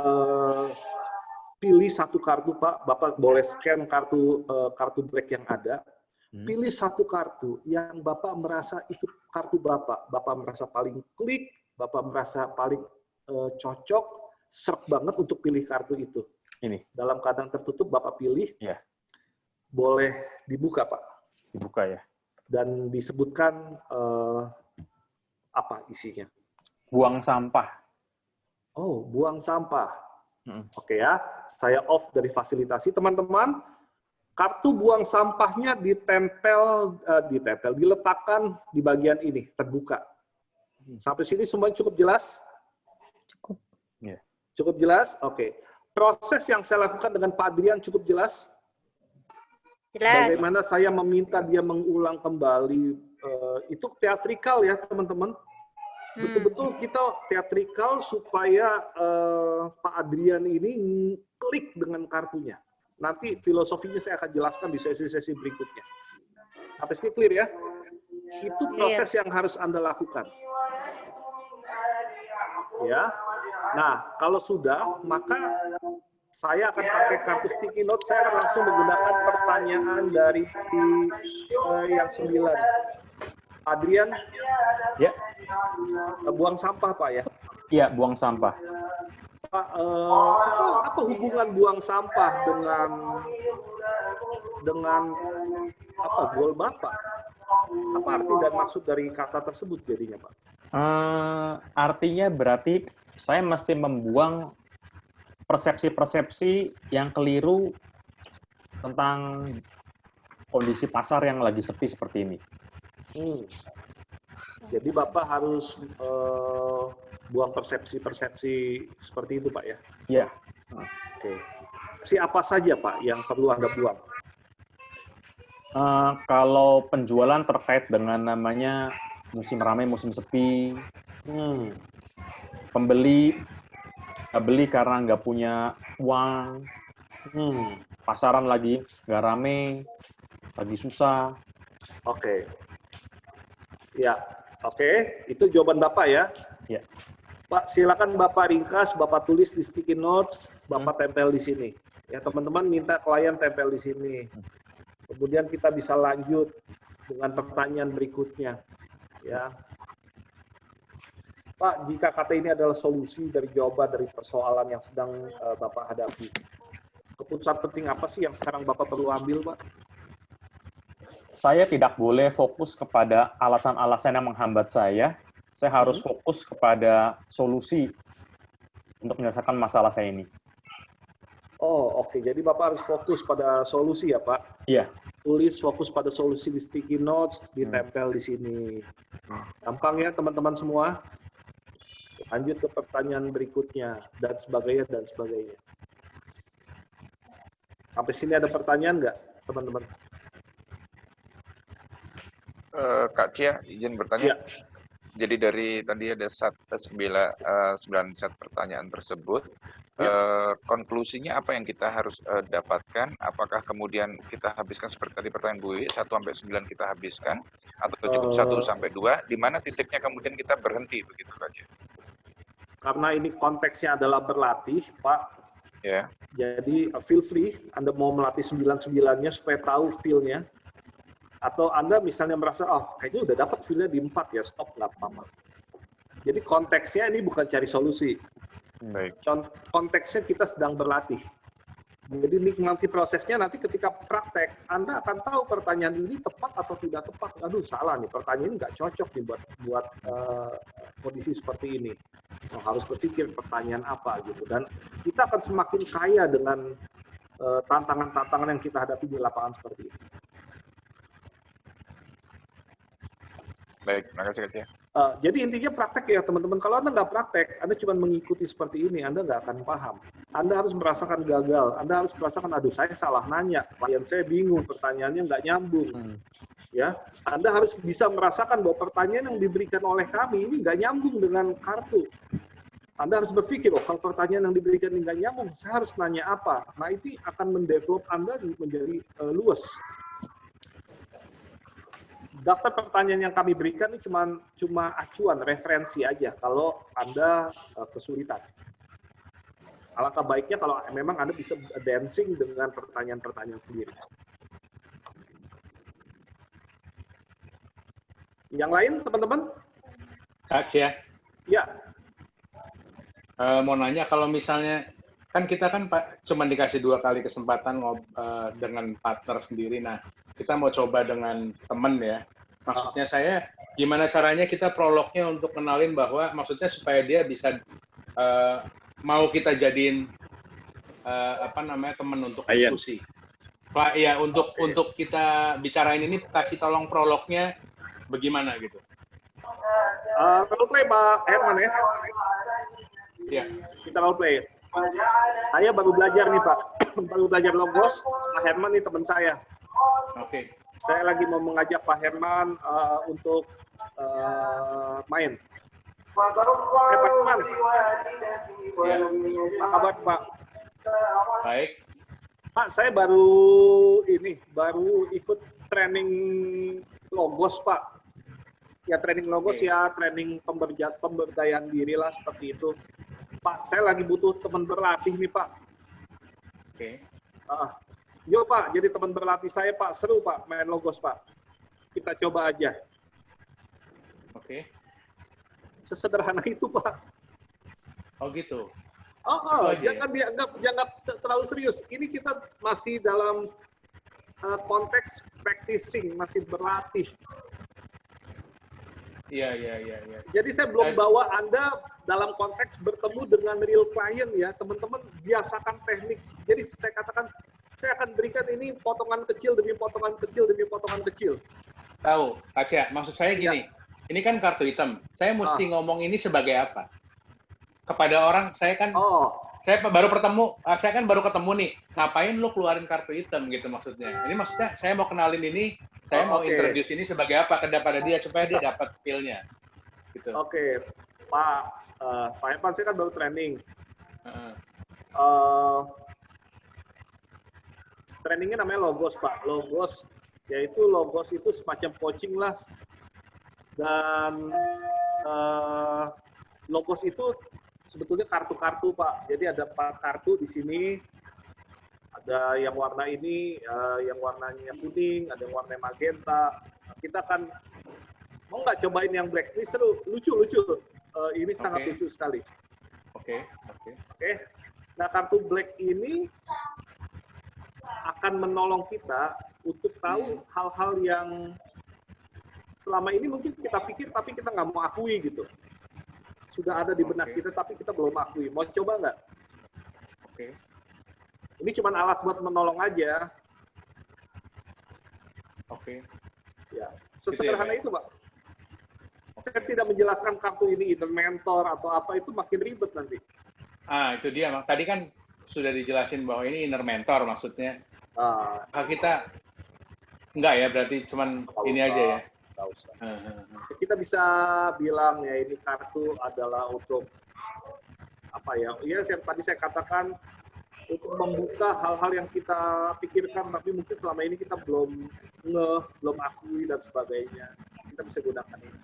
S1: pilih satu kartu, Pak. Bapak boleh scan kartu black yang ada. Pilih satu kartu yang Bapak merasa itu kartu Bapak. Bapak merasa paling klik, Bapak merasa paling cocok, serp banget untuk pilih kartu itu.
S11: Ini.
S1: Dalam keadaan tertutup, Bapak pilih.
S11: Ya.
S1: Boleh dibuka, Pak.
S11: Dibuka ya.
S1: Dan disebutkan apa isinya.
S11: Buang sampah.
S1: Oh, buang sampah. Oke ya, saya off dari fasilitasi. Teman-teman, kartu buang sampahnya diletakkan di bagian ini, terbuka. Sampai sini semuanya cukup jelas?
S11: Cukup. Yeah.
S1: Cukup jelas? Oke. Proses yang saya lakukan dengan Pak Adrian cukup jelas?
S6: Jelas.
S1: Bagaimana saya meminta dia mengulang kembali, itu teatrikal ya teman-teman. Betul-betul kita teatrikal supaya Pak Adrian ini klik dengan kartunya. Nanti filosofinya saya akan jelaskan di sesi-sesi berikutnya. Sampai sini clear ya? Itu proses yang harus Anda lakukan. Ya. Nah, kalau sudah, maka saya akan pakai kartu sticky note. Saya akan langsung menggunakan pertanyaan dari yang 9. Adrian,
S11: ya.
S1: Buang sampah, Pak ya?
S11: Iya, buang sampah.
S1: Pak, apa hubungan buang sampah dengan apa goal Bapak? Apa arti dan maksud dari kata tersebut jadinya, Pak?
S11: Artinya berarti saya mesti membuang persepsi-persepsi yang keliru tentang kondisi pasar yang lagi sepi seperti ini.
S1: Jadi Bapak harus buang persepsi-persepsi seperti itu, Pak ya?
S11: Iya.
S1: Oke. Siapa saja, Pak, yang perlu Anda buang?
S11: Kalau penjualan terkait dengan namanya musim ramai, musim sepi, pembeli beli karena nggak punya uang, pasaran lagi nggak rame, lagi susah.
S1: Oke. Ya, oke. Itu jawaban Bapak ya?
S11: Ya.
S1: Pak, silakan Bapak ringkas, Bapak tulis di sticky notes, Bapak tempel di sini. Ya, teman-teman minta klien tempel di sini. Kemudian kita bisa lanjut dengan pertanyaan berikutnya. Ya. Pak, jika kata ini adalah solusi dari jawaban dari persoalan yang sedang Bapak hadapi, keputusan penting apa sih yang sekarang Bapak perlu ambil, Pak?
S11: Saya tidak boleh fokus kepada alasan-alasan yang menghambat saya. Saya harus fokus kepada solusi untuk menyelesaikan masalah saya ini.
S1: Oh, oke. Jadi Bapak harus fokus pada solusi ya, Pak?
S11: Iya.
S1: Tulis fokus pada solusi di sticky notes, ditempel di sini. Gampang ya, teman-teman semua? Lanjut ke pertanyaan berikutnya, dan sebagainya, dan sebagainya. Sampai sini ada pertanyaan nggak, teman-teman?
S2: Kak Cia, izin bertanya.
S1: Ya.
S2: Jadi dari tadi ada 9 set pertanyaan tersebut, konklusinya apa yang kita harus dapatkan? Apakah kemudian kita habiskan seperti tadi pertanyaan Bu Iwi, 1-9 kita habiskan, atau cukup 1-2? Di mana titiknya kemudian kita berhenti, begitu Kak Cia?
S1: Karena ini konteksnya adalah berlatih, Pak.
S2: Ya.
S1: Jadi feel free, Anda mau melatih 9-9-nya supaya tahu feel-nya. Atau Anda misalnya merasa, oh kayaknya udah dapat feel-nya di 4 ya, stop, nggak apa-apa. Jadi konteksnya ini bukan cari solusi. Konteksnya kita sedang berlatih. Jadi nikmati prosesnya, nanti ketika praktek, Anda akan tahu pertanyaan ini tepat atau tidak tepat. Aduh, salah nih, pertanyaan ini nggak cocok nih buat kondisi seperti ini. Harus berpikir pertanyaan apa gitu. Dan kita akan semakin kaya dengan tantangan-tantangan yang kita hadapi di lapangan seperti ini.
S2: Baik, terima kasih Kak.
S1: Jadi intinya praktek ya teman-teman. Kalau Anda nggak praktek, Anda cuma mengikuti seperti ini, Anda nggak akan paham. Anda harus merasakan gagal, Anda harus merasakan, aduh saya salah nanya, klien saya bingung, pertanyaannya nggak nyambung. Ya, Anda harus bisa merasakan bahwa pertanyaan yang diberikan oleh kami ini nggak nyambung dengan kartu. Anda harus berpikir, oh kalau pertanyaan yang diberikan ini nggak nyambung, saya harus nanya apa? Nah itu akan mendevelop Anda menjadi luas. Daftar pertanyaan yang kami berikan ini cuma acuan, referensi aja kalau Anda kesulitan. Alangkah baiknya kalau memang Anda bisa dancing dengan pertanyaan-pertanyaan sendiri. Yang lain, teman-teman?
S4: Kak Cia.
S1: Ya.
S4: Mau nanya, kalau misalnya, kan kita kan cuma dikasih 2 kali kesempatan dengan partner sendiri. Nah, kita mau coba dengan teman ya. Maksudnya saya, gimana caranya kita prolognya untuk kenalin bahwa, maksudnya supaya dia bisa mau kita jadiin teman untuk diskusi. Pak, ya untuk kita bicarain ini, kasih tolong prolognya bagaimana gitu.
S1: Role play Pak Herman ya.
S4: Iya.
S1: Kita role play. Saya baru belajar nih Pak, baru belajar logos. Pak Herman nih teman saya.
S4: Oke.
S1: Saya lagi mau mengajak Pak Herman untuk main. Pak Herman.
S4: Ya.
S1: Apa kabar Pak?
S4: Baik.
S1: Pak, saya baru ikut training logos Pak. Ya training logos ya, training pemberdayaan diri lah seperti itu. Pak, saya lagi butuh teman berlatih nih Pak.
S4: Oke.
S1: Yo Pak, jadi teman berlatih saya Pak, seru Pak main logos Pak. Kita coba aja.
S4: Oke.
S1: Sesederhana itu Pak.
S4: Oh gitu.
S1: Jangan terlalu serius. Ini kita masih dalam konteks practicing, masih berlatih.
S4: Iya.
S1: Jadi saya belum bawa Anda dalam konteks bertemu dengan real client ya, teman-teman biasakan teknik. Jadi saya katakan, saya akan berikan ini potongan kecil demi potongan kecil demi potongan kecil.
S4: Tahu, Kak Cia, maksud saya gini, ini kan kartu hitam. Saya mesti ngomong ini sebagai apa? Kepada orang, saya kan saya kan baru ketemu nih. Ngapain lu keluarin kartu hitam gitu maksudnya? Ini maksudnya saya mau kenalin ini, saya mau introduce ini sebagai apa kepada dia supaya dia dapat feel-nya. Gitu.
S1: Oke. Pak Herman, saya kan baru training. Trainingnya namanya logos Pak. Logos itu semacam coaching lah. Dan logos itu sebetulnya kartu-kartu Pak. Jadi ada 4 kartu di sini. Ada yang warna ini, yang warnanya kuning, ada yang warna magenta. Kita akan mau nggak cobain yang black? Ini seru, lucu. Ini sangat lucu sekali.
S4: Oke.
S1: Nah kartu black ini akan menolong kita untuk tahu hal-hal yang selama ini mungkin kita pikir tapi kita nggak mau akui gitu. Sudah ada di benak kita tapi kita belum akui. Mau coba nggak?
S4: Oke.
S1: Ini cuma alat buat menolong aja.
S4: Oke.
S1: Ya, sesederhana itu Pak. Saya tidak menjelaskan kartu ini inner mentor atau apa, itu makin ribet nanti.
S4: Itu dia. Tadi kan sudah dijelasin bahwa ini inner mentor maksudnya. Kita enggak ya, berarti cuman ini aja ya.
S1: Nggak usah. Kita bisa bilang ya ini kartu adalah untuk apa ya? Iya, yang tadi saya katakan untuk membuka hal-hal yang kita pikirkan tapi mungkin selama ini kita belum akui dan sebagainya. Kita bisa gunakan ini.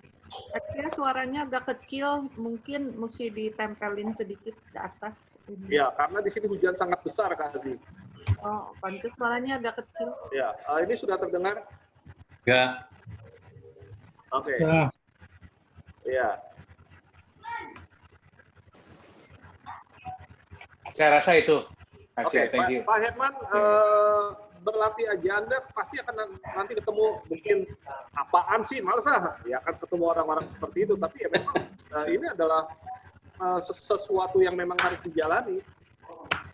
S9: Akhirnya suaranya agak kecil, mungkin mesti ditempelin sedikit ke atas.
S1: Ya, karena di sini hujan sangat besar Kak Aziz.
S9: Oh, pantas suaranya agak kecil.
S1: Ya, ini sudah terdengar?
S3: Enggak.
S1: Oke.
S4: Ya.
S1: Iya.
S4: Saya rasa itu.
S1: Oke,
S4: Thank you.
S1: Pak Herman, berlatih aja Anda pasti akan nanti ketemu mungkin apaan sih, males ya akan ketemu orang-orang seperti itu, tapi ya memang ini adalah sesuatu yang memang harus dijalani.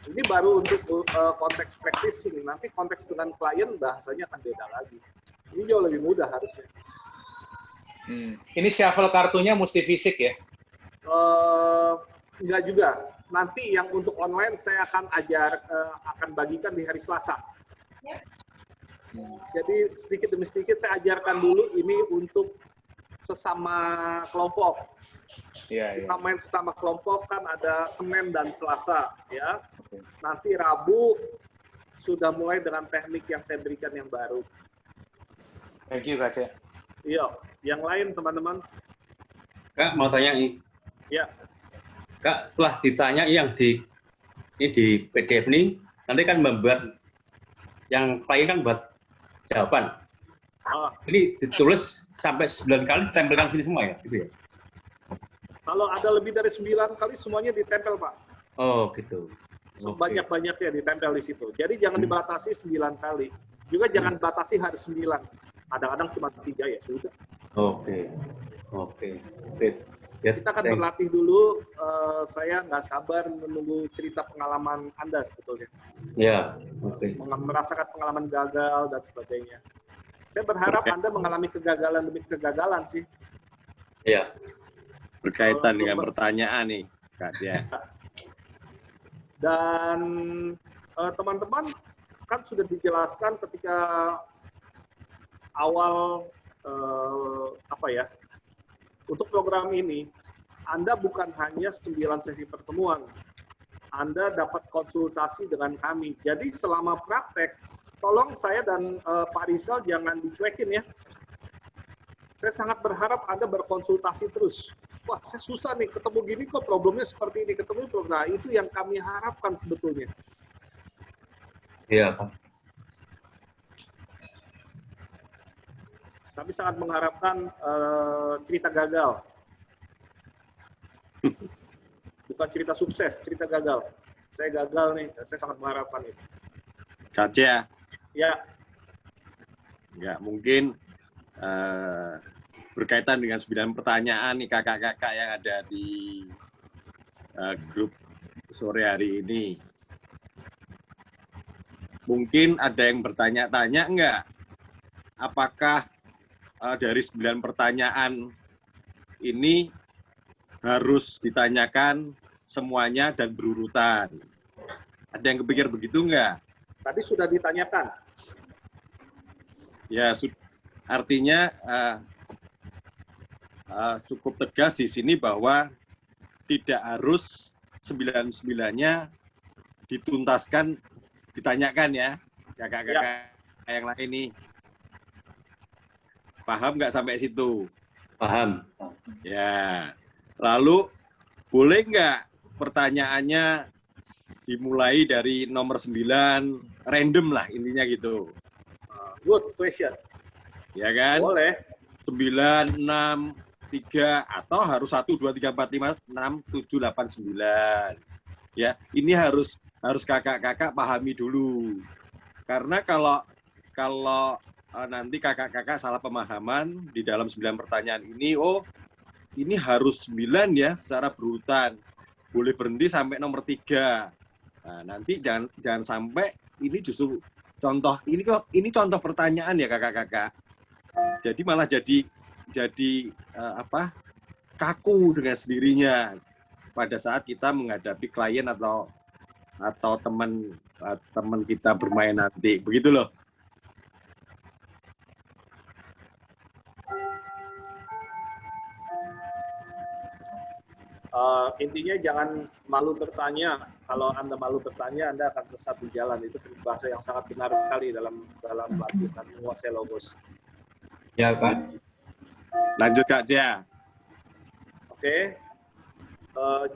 S1: Ini baru untuk konteks practicing, nanti konteks dengan klien bahasanya akan beda lagi. Ini jauh lebih mudah harusnya.
S4: Ini shuffle kartunya mesti fisik ya?
S1: Enggak juga. Nanti yang untuk online saya akan akan bagikan di hari Selasa. Jadi sedikit demi sedikit saya ajarkan dulu ini untuk sesama kelompok. Kita main sesama kelompok kan ada Senin dan Selasa, ya. Nanti Rabu sudah mulai dengan teknik yang saya berikan yang baru.
S4: Thank you, Kak.
S1: Iya, yang lain teman-teman.
S3: Kak, mau tanya nih.
S1: Ya.
S3: Kak, setelah ditanya yang di PDF ini, nanti kan membuat yang klien kan buat jawaban. Ini ditulis sampai 9 kali ditempelkan sini semua ya, gitu ya?
S1: Kalau ada lebih dari 9 kali semuanya ditempel, Pak.
S3: Oh, gitu.
S1: Sebanyak-banyaknya ditempel di situ. Jadi jangan dibatasi 9 kali. Juga jangan batasi harus 9. Kadang-kadang cuma 3 ya sudah.
S3: Oke. Ya,
S1: kita akan berlatih dulu. Saya nggak sabar menunggu cerita pengalaman Anda sebetulnya.
S3: Ya, oke.
S1: Merasakan pengalaman gagal dan sebagainya. Saya berharap Anda mengalami kegagalan demi kegagalan sih.
S3: Iya.
S12: Berkaitan dengan pertanyaan nih, Kak Tia.
S1: Dan teman-teman kan sudah dijelaskan ketika awal untuk program ini, Anda bukan hanya 9 sesi pertemuan. Anda dapat konsultasi dengan kami. Jadi selama praktek, tolong saya dan Pak Rizal jangan dicuekin ya. Saya sangat berharap Anda berkonsultasi terus. Wah, saya susah nih, ketemu gini kok problemnya seperti ini, ketemu problem. Nah, itu yang kami harapkan sebetulnya.
S3: Iya, Pak.
S1: Kami sangat mengharapkan cerita gagal. Bukan cerita sukses, cerita gagal. Saya gagal nih, saya sangat mengharapkan itu.
S12: Kak Tia.
S1: Ya.
S12: Ya, mungkin berkaitan dengan 9 pertanyaan nih kakak-kakak yang ada di grup sore hari ini. Mungkin ada yang bertanya-tanya enggak? Apakah dari 9 pertanyaan ini harus ditanyakan semuanya dan berurutan? Ada yang kepikir begitu enggak?
S1: Tadi sudah ditanyakan.
S12: Ya, artinya cukup tegas di sini bahwa tidak harus 9-9-nya dituntaskan, ditanyakan ya, kakak-kakak yang lain nih. Paham nggak sampai situ?
S3: Paham.
S12: Ya. Lalu, boleh nggak pertanyaannya dimulai dari nomor 9, random lah intinya gitu.
S1: Good question.
S12: Ya kan?
S1: Boleh.
S12: 9, 6, 3, atau harus 1, 2, 3, 4, 5, 6, 7, 8, 9. Ya, ini harus kakak-kakak pahami dulu. Karena kalau nanti kakak-kakak salah pemahaman di dalam 9 pertanyaan ini, oh ini harus 9 ya secara berurutan. Boleh berhenti sampai nomor 3. Nah, nanti jangan sampai ini justru contoh, ini contoh pertanyaan ya kakak-kakak. Jadi malah jadi kaku dengan sendirinya pada saat kita menghadapi klien atau teman kita bermain nanti, begitu loh.
S1: Intinya jangan malu bertanya. Kalau Anda malu bertanya, Anda akan sesat di jalan. Itu bahasa yang sangat benar sekali dalam latihan menguasai logos.
S3: Ya, Pak.
S12: Lanjut, Kak Tia.
S1: Oke.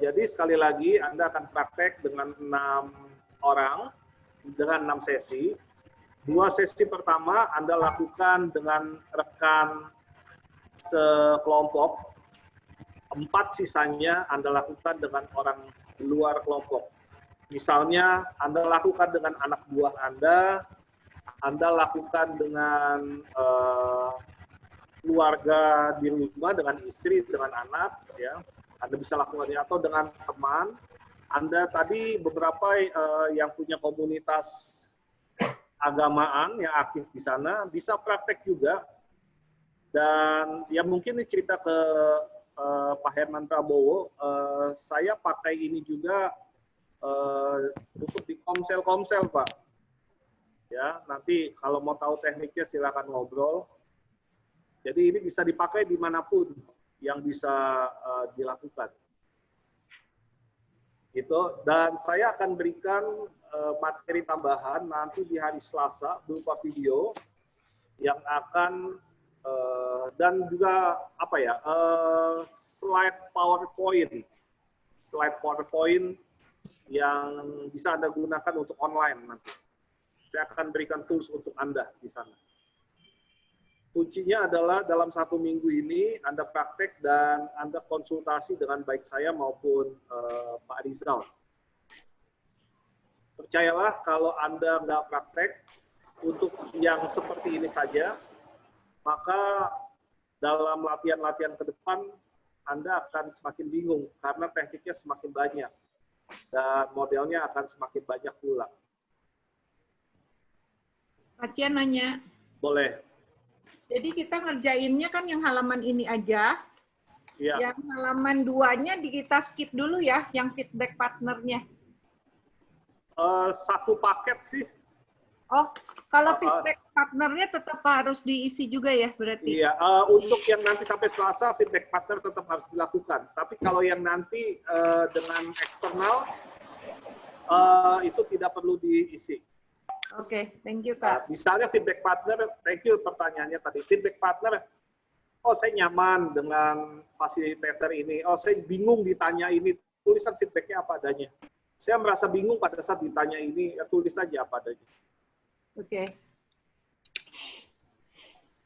S1: Jadi sekali lagi Anda akan praktek dengan 6 orang, dengan 6 sesi. 2 sesi pertama Anda lakukan dengan rekan sekelompok, 4 sisanya Anda lakukan dengan orang di luar kelompok. Misalnya Anda lakukan dengan anak buah Anda lakukan dengan keluarga di rumah, dengan istri, dengan anak, ya. Anda bisa lakukannya, atau dengan teman. Anda tadi beberapa yang punya komunitas agamaan yang aktif di sana, bisa praktek juga. Dan ya mungkin ini cerita ke Pak Herman Prabowo, saya pakai ini juga untuk di komsel-komsel, Pak. Ya, nanti kalau mau tahu tekniknya silakan ngobrol. Jadi ini bisa dipakai dimanapun yang bisa dilakukan. Gitu. Dan saya akan berikan materi tambahan nanti di hari Selasa berupa video yang akan dan juga apa ya slide PowerPoint yang bisa Anda gunakan untuk online nanti. Saya akan berikan tools untuk Anda di sana. Kuncinya adalah dalam 1 minggu ini Anda praktek dan Anda konsultasi dengan baik saya maupun Pak Rizal. Percayalah kalau Anda nggak praktek untuk yang seperti ini saja, maka dalam latihan-latihan ke depan Anda akan semakin bingung karena tekniknya semakin banyak dan modelnya akan semakin banyak pula.
S9: Kacian nanya.
S1: Boleh.
S9: Jadi kita ngerjainnya kan yang halaman ini aja. Ya. Yang halaman 2-nya kita skip dulu ya, yang feedback partnernya.
S1: Satu paket sih.
S9: Oh, kalau feedback partnernya tetap harus diisi juga ya berarti?
S1: Iya, untuk yang nanti sampai Selasa, feedback partner tetap harus dilakukan. Tapi kalau yang nanti dengan eksternal, itu tidak perlu diisi.
S9: Oke, thank you, Kak.
S1: Misalnya feedback partner, thank you pertanyaannya tadi. Feedback partner, oh saya nyaman dengan fasilitator ini, oh saya bingung ditanya ini, tulisan feedbacknya apa adanya. Saya merasa bingung pada saat ditanya ini, tulis saja apa adanya.
S9: Oke.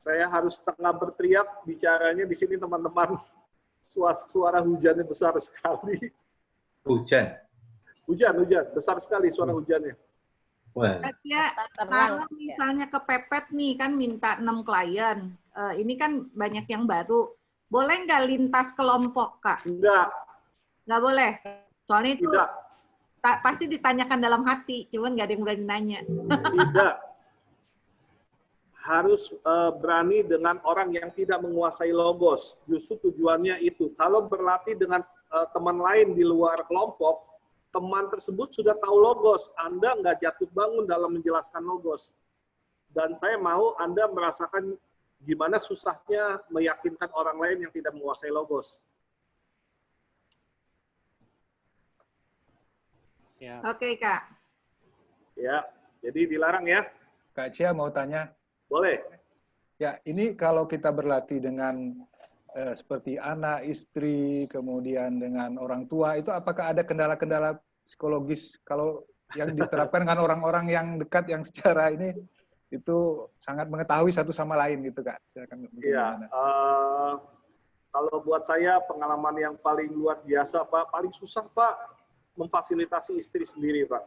S1: Saya harus tengah berteriak bicaranya di sini teman-teman. Suara hujannya besar sekali.
S3: Hujan?
S1: Hujan, besar sekali suara hujannya.
S9: Ya, kalau misalnya kepepet nih kan minta 6 klien, ini kan banyak yang baru. Boleh nggak lintas kelompok, Kak?
S1: Enggak.
S9: Nggak boleh? Soalnya itu pasti ditanyakan dalam hati, cuman nggak ada yang berani nanya.
S1: Tidak. Harus berani dengan orang yang tidak menguasai logos. Justru tujuannya itu. Kalau berlatih dengan teman lain di luar kelompok, teman tersebut sudah tahu logos, Anda nggak jatuh bangun dalam menjelaskan logos. Dan saya mau Anda merasakan gimana susahnya meyakinkan orang lain yang tidak menguasai logos.
S9: Ya. Oke, Kak.
S1: Ya, jadi dilarang ya.
S10: Kak Cia mau tanya?
S1: Boleh.
S10: Ya, ini kalau kita berlatih dengan seperti anak, istri, kemudian dengan orang tua, itu apakah ada kendala-kendala psikologis kalau yang diterapkan dengan orang-orang yang dekat yang secara ini itu sangat mengetahui satu sama lain gitu, Kak? Silakan.
S1: Iya. Kalau buat saya pengalaman yang paling luar biasa, Pak, paling susah, Pak, memfasilitasi istri sendiri, Pak.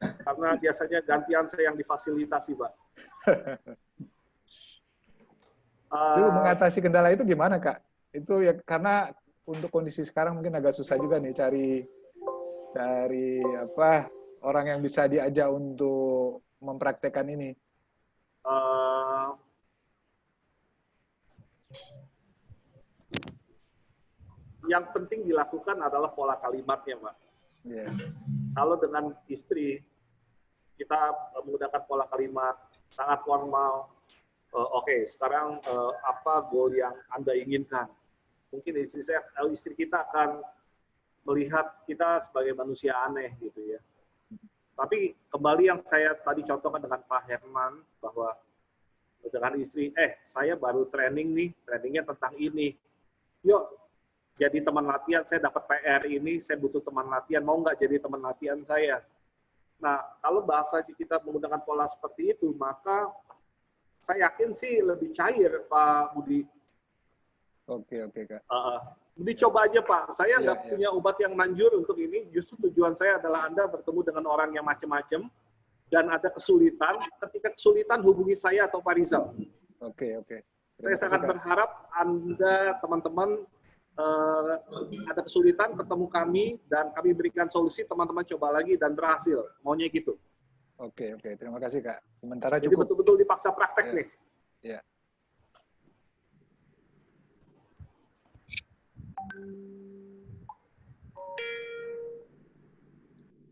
S1: Karena biasanya gantian saya yang difasilitasi, Pak.
S10: Itu mengatasi kendala itu gimana, Kak? Itu ya karena untuk kondisi sekarang mungkin agak susah juga nih cari apa orang yang bisa diajak untuk mempraktekkan ini.
S1: Yang penting dilakukan adalah pola kalimatnya, Pak.
S10: Yeah.
S1: Kalau dengan istri kita menggunakan pola kalimat sangat formal. Oke, sekarang apa goal yang Anda inginkan? Mungkin istri kita akan melihat kita sebagai manusia aneh gitu ya. Tapi kembali yang saya tadi contohkan dengan Pak Herman, bahwa dengan istri, saya baru training nih, trainingnya tentang ini. Yuk, jadi teman latihan, saya dapat PR ini, saya butuh teman latihan, mau nggak jadi teman latihan saya? Nah, kalau bahasa kita menggunakan pola seperti itu, maka saya yakin sih lebih cair, Pak Budi.
S10: Oke, Kak.
S1: Dicoba aja, Pak. Saya nggak punya obat yang manjur untuk ini. Justru tujuan saya adalah Anda bertemu dengan orang yang macam-macam dan ada kesulitan. Ketika kesulitan, hubungi saya atau Pak Rizal.
S10: Oke.
S1: Saya sangat berharap Anda, teman-teman, ada kesulitan, ketemu kami, dan kami berikan solusi, teman-teman coba lagi, dan berhasil. Maunya gitu.
S10: Oke. Terima kasih, Kak. Sementara
S1: Jadi
S10: cukup.
S1: betul-betul dipaksa praktek nih.
S10: Ya.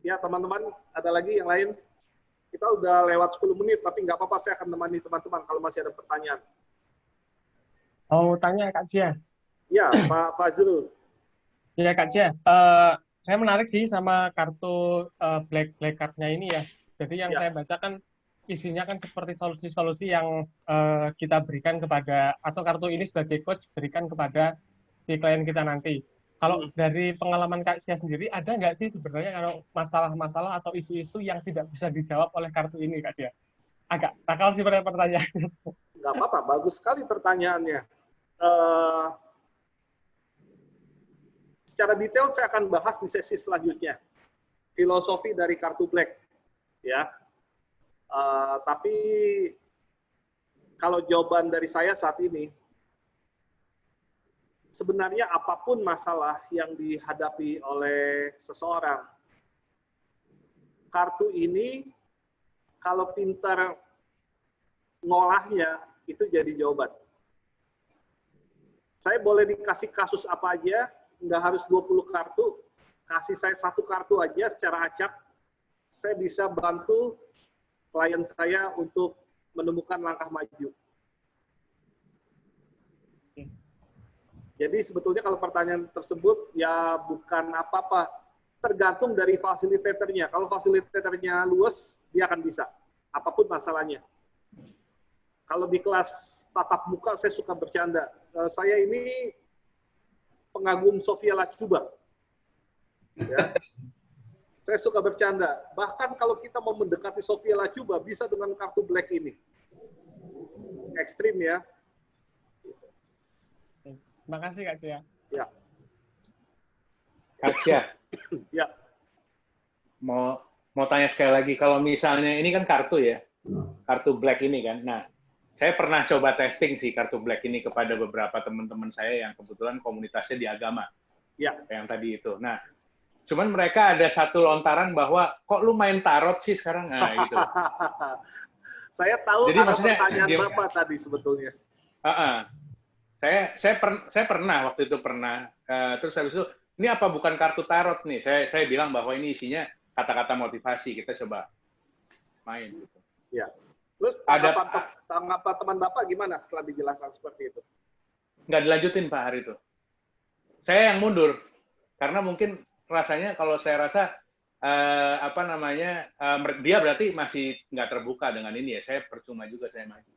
S1: Ya, teman-teman, ada lagi yang lain? Kita udah lewat 10 menit, tapi nggak apa-apa, saya akan menemani teman-teman kalau masih ada pertanyaan.
S13: Mau tanya, Kak Cia?
S1: Ya, Pak Fajrul.
S13: Ya, Kak Cia. Saya menarik sih sama kartu Black Card-nya ini ya. Jadi yang saya baca kan isinya kan seperti solusi-solusi yang kita berikan kepada, atau kartu ini sebagai coach berikan kepada si klien kita nanti. Kalau dari pengalaman Kak Cia sendiri, ada nggak sih sebenarnya kalau masalah-masalah atau isu-isu yang tidak bisa dijawab oleh kartu ini, Kak Cia? Agak nakal sih pertanyaan.
S1: Nggak apa-apa, bagus sekali pertanyaannya. Secara detail saya akan bahas di sesi selanjutnya. Filosofi dari kartu Black. Ya. Tapi kalau jawaban dari saya saat ini, sebenarnya apapun masalah yang dihadapi oleh seseorang, kartu ini kalau pintar ngolahnya, itu jadi jawaban. Saya boleh dikasih kasus apa aja, nggak harus 20 kartu, kasih saya 1 kartu aja secara acak, saya bisa bantu klien saya untuk menemukan langkah maju. Jadi sebetulnya kalau pertanyaan tersebut ya bukan apa-apa, tergantung dari fasilitatornya. Kalau fasilitatornya luas, dia akan bisa, apapun masalahnya. Kalau di kelas tatap muka, saya suka bercanda. Saya ini pengagum Sofia Lachuba. Ya. Saya suka bercanda. Bahkan kalau kita mau mendekati Sofia Lachuba, bisa dengan kartu Black ini. Ekstrim ya.
S13: Terima kasih, Kak Cia.
S1: Ya.
S4: Kak Cia.
S1: Ya.
S4: Mau tanya sekali lagi, kalau misalnya ini kan kartu ya, kartu Black ini kan. Nah, saya pernah coba testing sih kartu Black ini kepada beberapa teman-teman saya yang kebetulan komunitasnya di agama.
S1: Ya.
S4: Yang tadi itu. Nah, cuman mereka ada satu lontaran bahwa, kok lu main tarot sih sekarang? Nah, gitu.
S1: Saya tahu
S4: jadi
S1: ada
S4: maksudnya,
S1: pertanyaan Bapak tadi sebetulnya.
S4: Saya pernah, waktu itu pernah. Terus habis itu, ini apa bukan kartu tarot nih? Saya bilang bahwa ini isinya kata-kata motivasi. Kita coba main. Gitu.
S1: Ya. Terus tanggapan teman Bapak gimana setelah dijelaskan seperti itu?
S4: Nggak dilanjutin Pak hari itu. Saya yang mundur. Karena mungkin rasanya kalau saya rasa dia berarti masih nggak terbuka dengan ini ya. Saya percuma juga saya maju.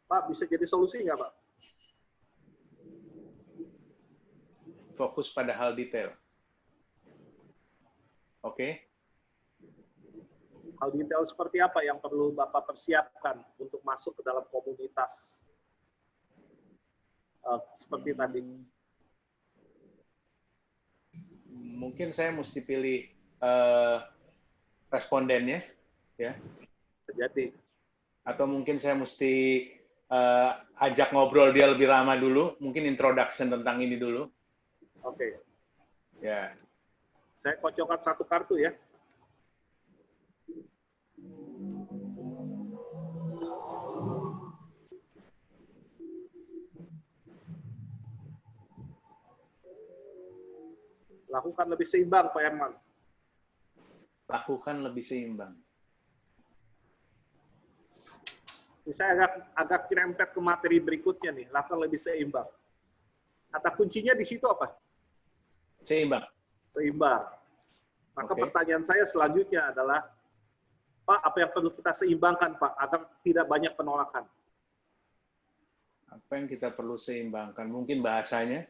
S1: Pak, bisa jadi solusi nggak, Pak?
S4: Fokus pada hal detail. Oke.
S1: Hal detail seperti apa yang perlu Bapak persiapkan untuk masuk ke dalam komunitas seperti tadi?
S4: Mungkin saya mesti pilih respondennya, ya.
S1: Jadi.
S4: Atau mungkin saya mesti ajak ngobrol dia lebih lama dulu, mungkin introduction tentang ini dulu.
S1: Oke.
S4: Ya.
S1: Saya kocokkan 1 kartu ya. Lakukan lebih seimbang, Pak Herman.
S4: Lakukan lebih seimbang.
S1: Ini saya agak nyerempet ke materi berikutnya nih, lakukan lebih seimbang. Kata kuncinya di situ apa?
S4: Seimbang.
S1: Seimbang. Maka pertanyaan saya selanjutnya adalah, Pak, apa yang perlu kita seimbangkan, Pak, agar tidak banyak penolakan?
S4: Apa yang kita perlu seimbangkan? Mungkin bahasanya.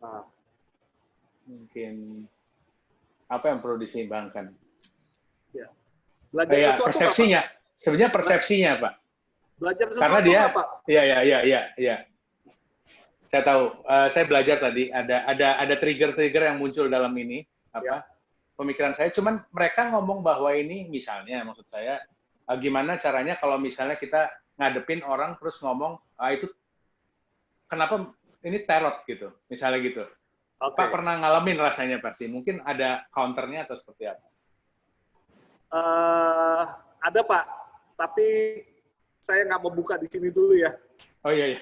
S1: Nah.
S4: Mungkin Apa yang perlu diseimbangkan?
S1: Ya. Belajar sesuatu
S4: persepsinya. Apa? Sebenarnya persepsinya, Pak.
S1: Belajar sesuatu
S4: karena dia,
S1: apa?
S4: Iya. Saya tahu. Saya belajar tadi ada trigger-trigger yang muncul dalam ini. Pemikiran saya. Cuman mereka ngomong bahwa ini misalnya, maksud saya, gimana caranya kalau misalnya kita ngadepin orang terus ngomong, itu kenapa ini teror gitu, misalnya gitu. Pak pernah ngalamin rasanya pasti. Mungkin ada counternya atau seperti apa?
S1: Ada Pak, tapi saya nggak mau buka di sini dulu ya.
S4: Oh iya.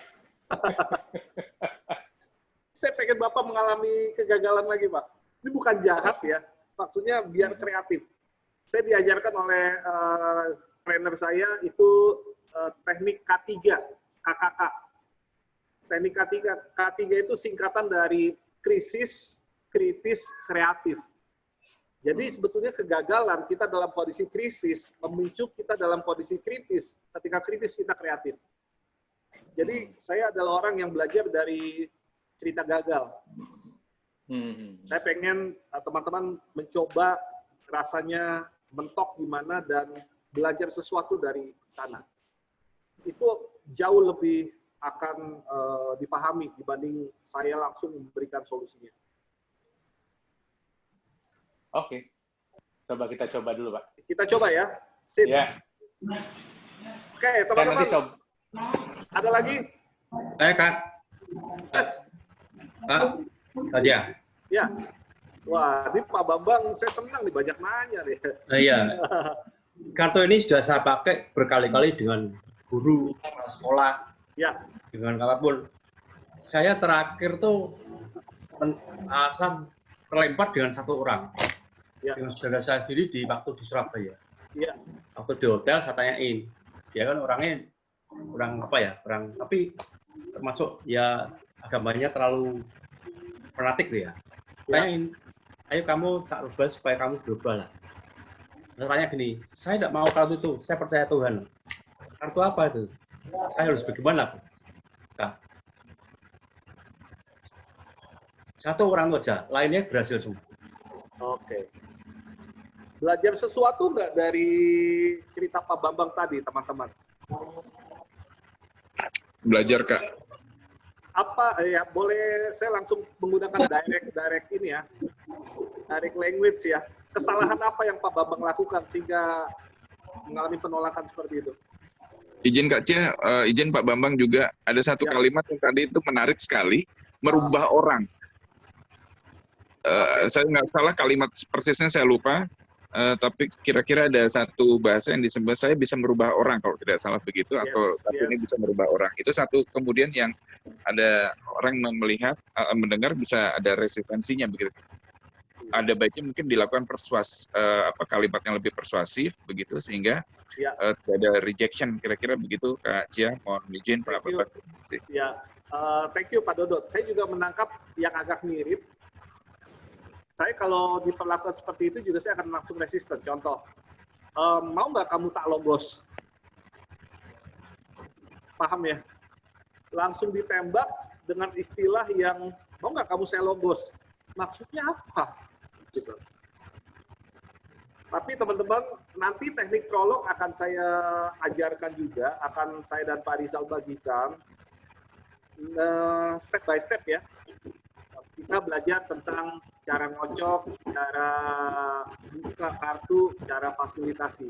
S1: Saya pengen Bapak mengalami kegagalan lagi Pak. Ini bukan jahat ya, maksudnya biar kreatif. Saya diajarkan oleh trainer saya itu teknik K3, KKK. Teknik K3 itu singkatan dari krisis, kritis, kreatif. Jadi sebetulnya kegagalan kita dalam kondisi krisis memicu kita dalam kondisi kritis. Ketika kritis kita kreatif. Jadi saya adalah orang yang belajar dari cerita gagal. Saya pengen teman-teman mencoba rasanya mentok gimana dan belajar sesuatu dari sana. Itu jauh lebih akan dipahami dibanding saya langsung memberikan solusinya.
S4: Oke. Kita coba dulu, Pak.
S1: Kita coba ya. Sip.
S4: Ya.
S1: Oke, teman-teman. Ada lagi?
S3: Kak.
S1: Yes.
S3: Kak. Aja.
S1: Ya. Wah, ini Pak Bambang, saya senang nih banyak nanya nih.
S3: Iya. Kartu ini sudah saya pakai berkali-kali dengan guru, sekolah, dengan apapun. Saya terakhir tuh terlempar dengan satu orang. Dengan saudara saya sendiri di waktu di Surabaya. Waktu di hotel saya tanyain, dia kan orangnya kurang tapi termasuk ya agamanya terlalu fanatik ya. Tanyain, ayo kamu tak rubah supaya kamu berubah lah. Saya tanya gini, saya tidak mau kartu itu, saya percaya Tuhan. Kartu apa itu? Saya harus bagaimana? Nah, satu orang aja, lainnya berhasil semua.
S1: Oke. Belajar sesuatu nggak dari cerita Pak Bambang tadi, teman-teman?
S2: Belajar, Kak.
S1: Apa ya? Boleh saya langsung menggunakan direct ini ya, direct language ya. Kesalahan apa yang Pak Bambang lakukan sehingga mengalami penolakan seperti itu?
S2: Izin Kak Cia, izin Pak Bambang juga ada satu kalimat yang tadi itu menarik sekali, merubah orang. Saya nggak salah kalimat persisnya saya lupa, tapi kira-kira ada satu bahasa yang disebut saya bisa merubah orang kalau tidak salah begitu, atau ini bisa merubah orang. Itu satu kemudian yang ada orang melihat, mendengar bisa ada resistensinya begitu. Ada baiknya mungkin dilakukan kalimat yang lebih persuasif begitu sehingga ada rejection, kira-kira begitu Kak Cia. Mohon izin Pak Bambang.
S1: Ya, thank you Pak Dodot. Saya juga menangkap yang agak mirip. Saya kalau diperlakukan seperti itu juga saya akan langsung resisten. Contoh, mau nggak kamu tak logos? Paham ya? Langsung ditembak dengan istilah yang, mau nggak kamu saya logos? Maksudnya apa? Gitu. Tapi teman-teman, nanti teknik prolog akan saya ajarkan juga, akan saya dan Pak Rizal bagikan step by step ya. Kita belajar tentang cara ngocok, cara buka kartu, cara fasilitasi.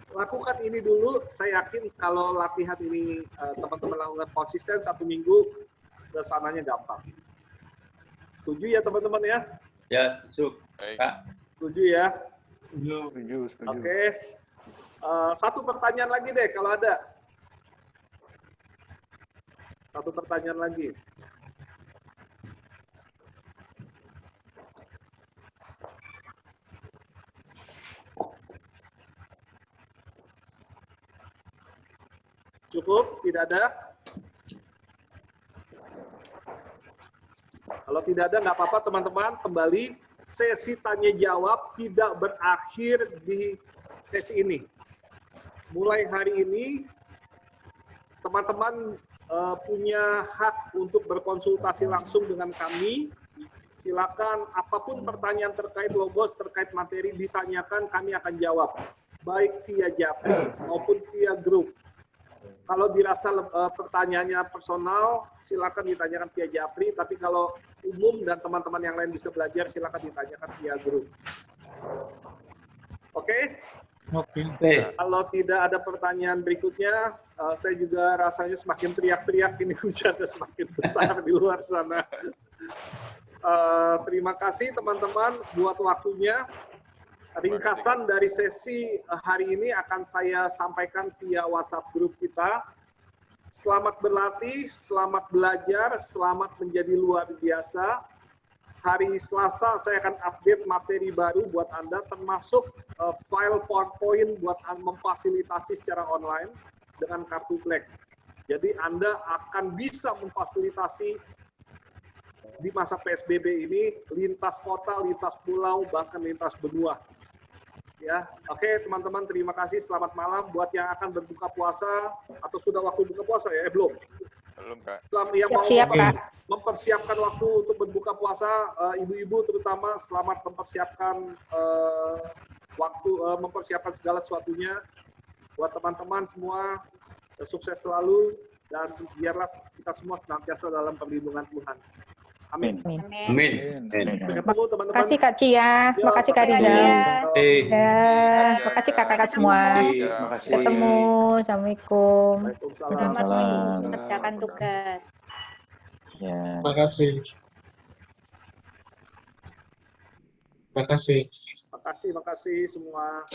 S1: Lakukan ini dulu, saya yakin kalau latihan ini teman-teman lakukan konsisten 1 minggu, kesananya gampang. Setuju ya teman-teman ya?
S3: Ya, setuju.
S1: Setuju ya?
S10: Setuju.
S1: Oke. Satu pertanyaan lagi deh kalau ada. Satu pertanyaan lagi. Cukup? Tidak ada? Kalau tidak ada, nggak apa-apa teman-teman. Kembali, sesi tanya-jawab tidak berakhir di sesi ini. Mulai hari ini, teman-teman punya hak untuk berkonsultasi langsung dengan kami Silakan apapun pertanyaan terkait logos, terkait materi ditanyakan, kami akan jawab. Baik via Japri maupun via grup. Kalau dirasa pertanyaannya personal, silakan ditanyakan via Japri. Tapi kalau umum dan teman-teman yang lain bisa belajar, silakan ditanyakan via grup. Oke?
S3: Oke.
S1: Kalau tidak ada pertanyaan berikutnya, saya juga rasanya semakin teriak-teriak ini hujannya semakin besar di luar sana. Terima kasih teman-teman buat waktunya. Ringkasan dari sesi hari ini akan saya sampaikan via WhatsApp grup kita. Selamat berlatih, selamat belajar, selamat menjadi luar biasa. Hari Selasa saya akan update materi baru buat Anda, termasuk file PowerPoint buat memfasilitasi secara online dengan kartu Black. Jadi Anda akan bisa memfasilitasi di masa PSBB ini lintas kota, lintas pulau, bahkan lintas benua. Ya, oke teman-teman, terima kasih. Selamat malam buat yang akan berbuka puasa atau sudah waktu buka puasa ya? Belum.
S2: Belum, Kak.
S1: Yang mau mempersiapkan waktu untuk berbuka puasa, ibu-ibu terutama selamat mempersiapkan waktu, mempersiapkan segala sesuatunya. Buat teman-teman semua sukses selalu dan biarlah kita semua senantiasa dalam perlindungan Tuhan. Amin.
S3: Amin.
S1: Terima
S14: kasih Kak Cia, makasih Kak Riza. Ya, makasih kakak-kakak semua. Ketemu. Assalamualaikum.
S6: Selamat mengerjakan tugas.
S7: Ya.
S13: Makasih. Makasih.
S1: Makasih semua.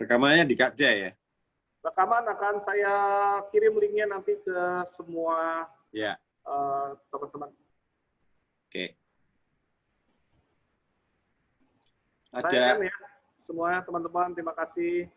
S12: Rekamannya di Kak Jaya ya?
S1: Rekaman akan saya kirim linknya nanti ke semua teman-teman.
S12: Oke.
S1: Saya ya, semua teman-teman, terima kasih.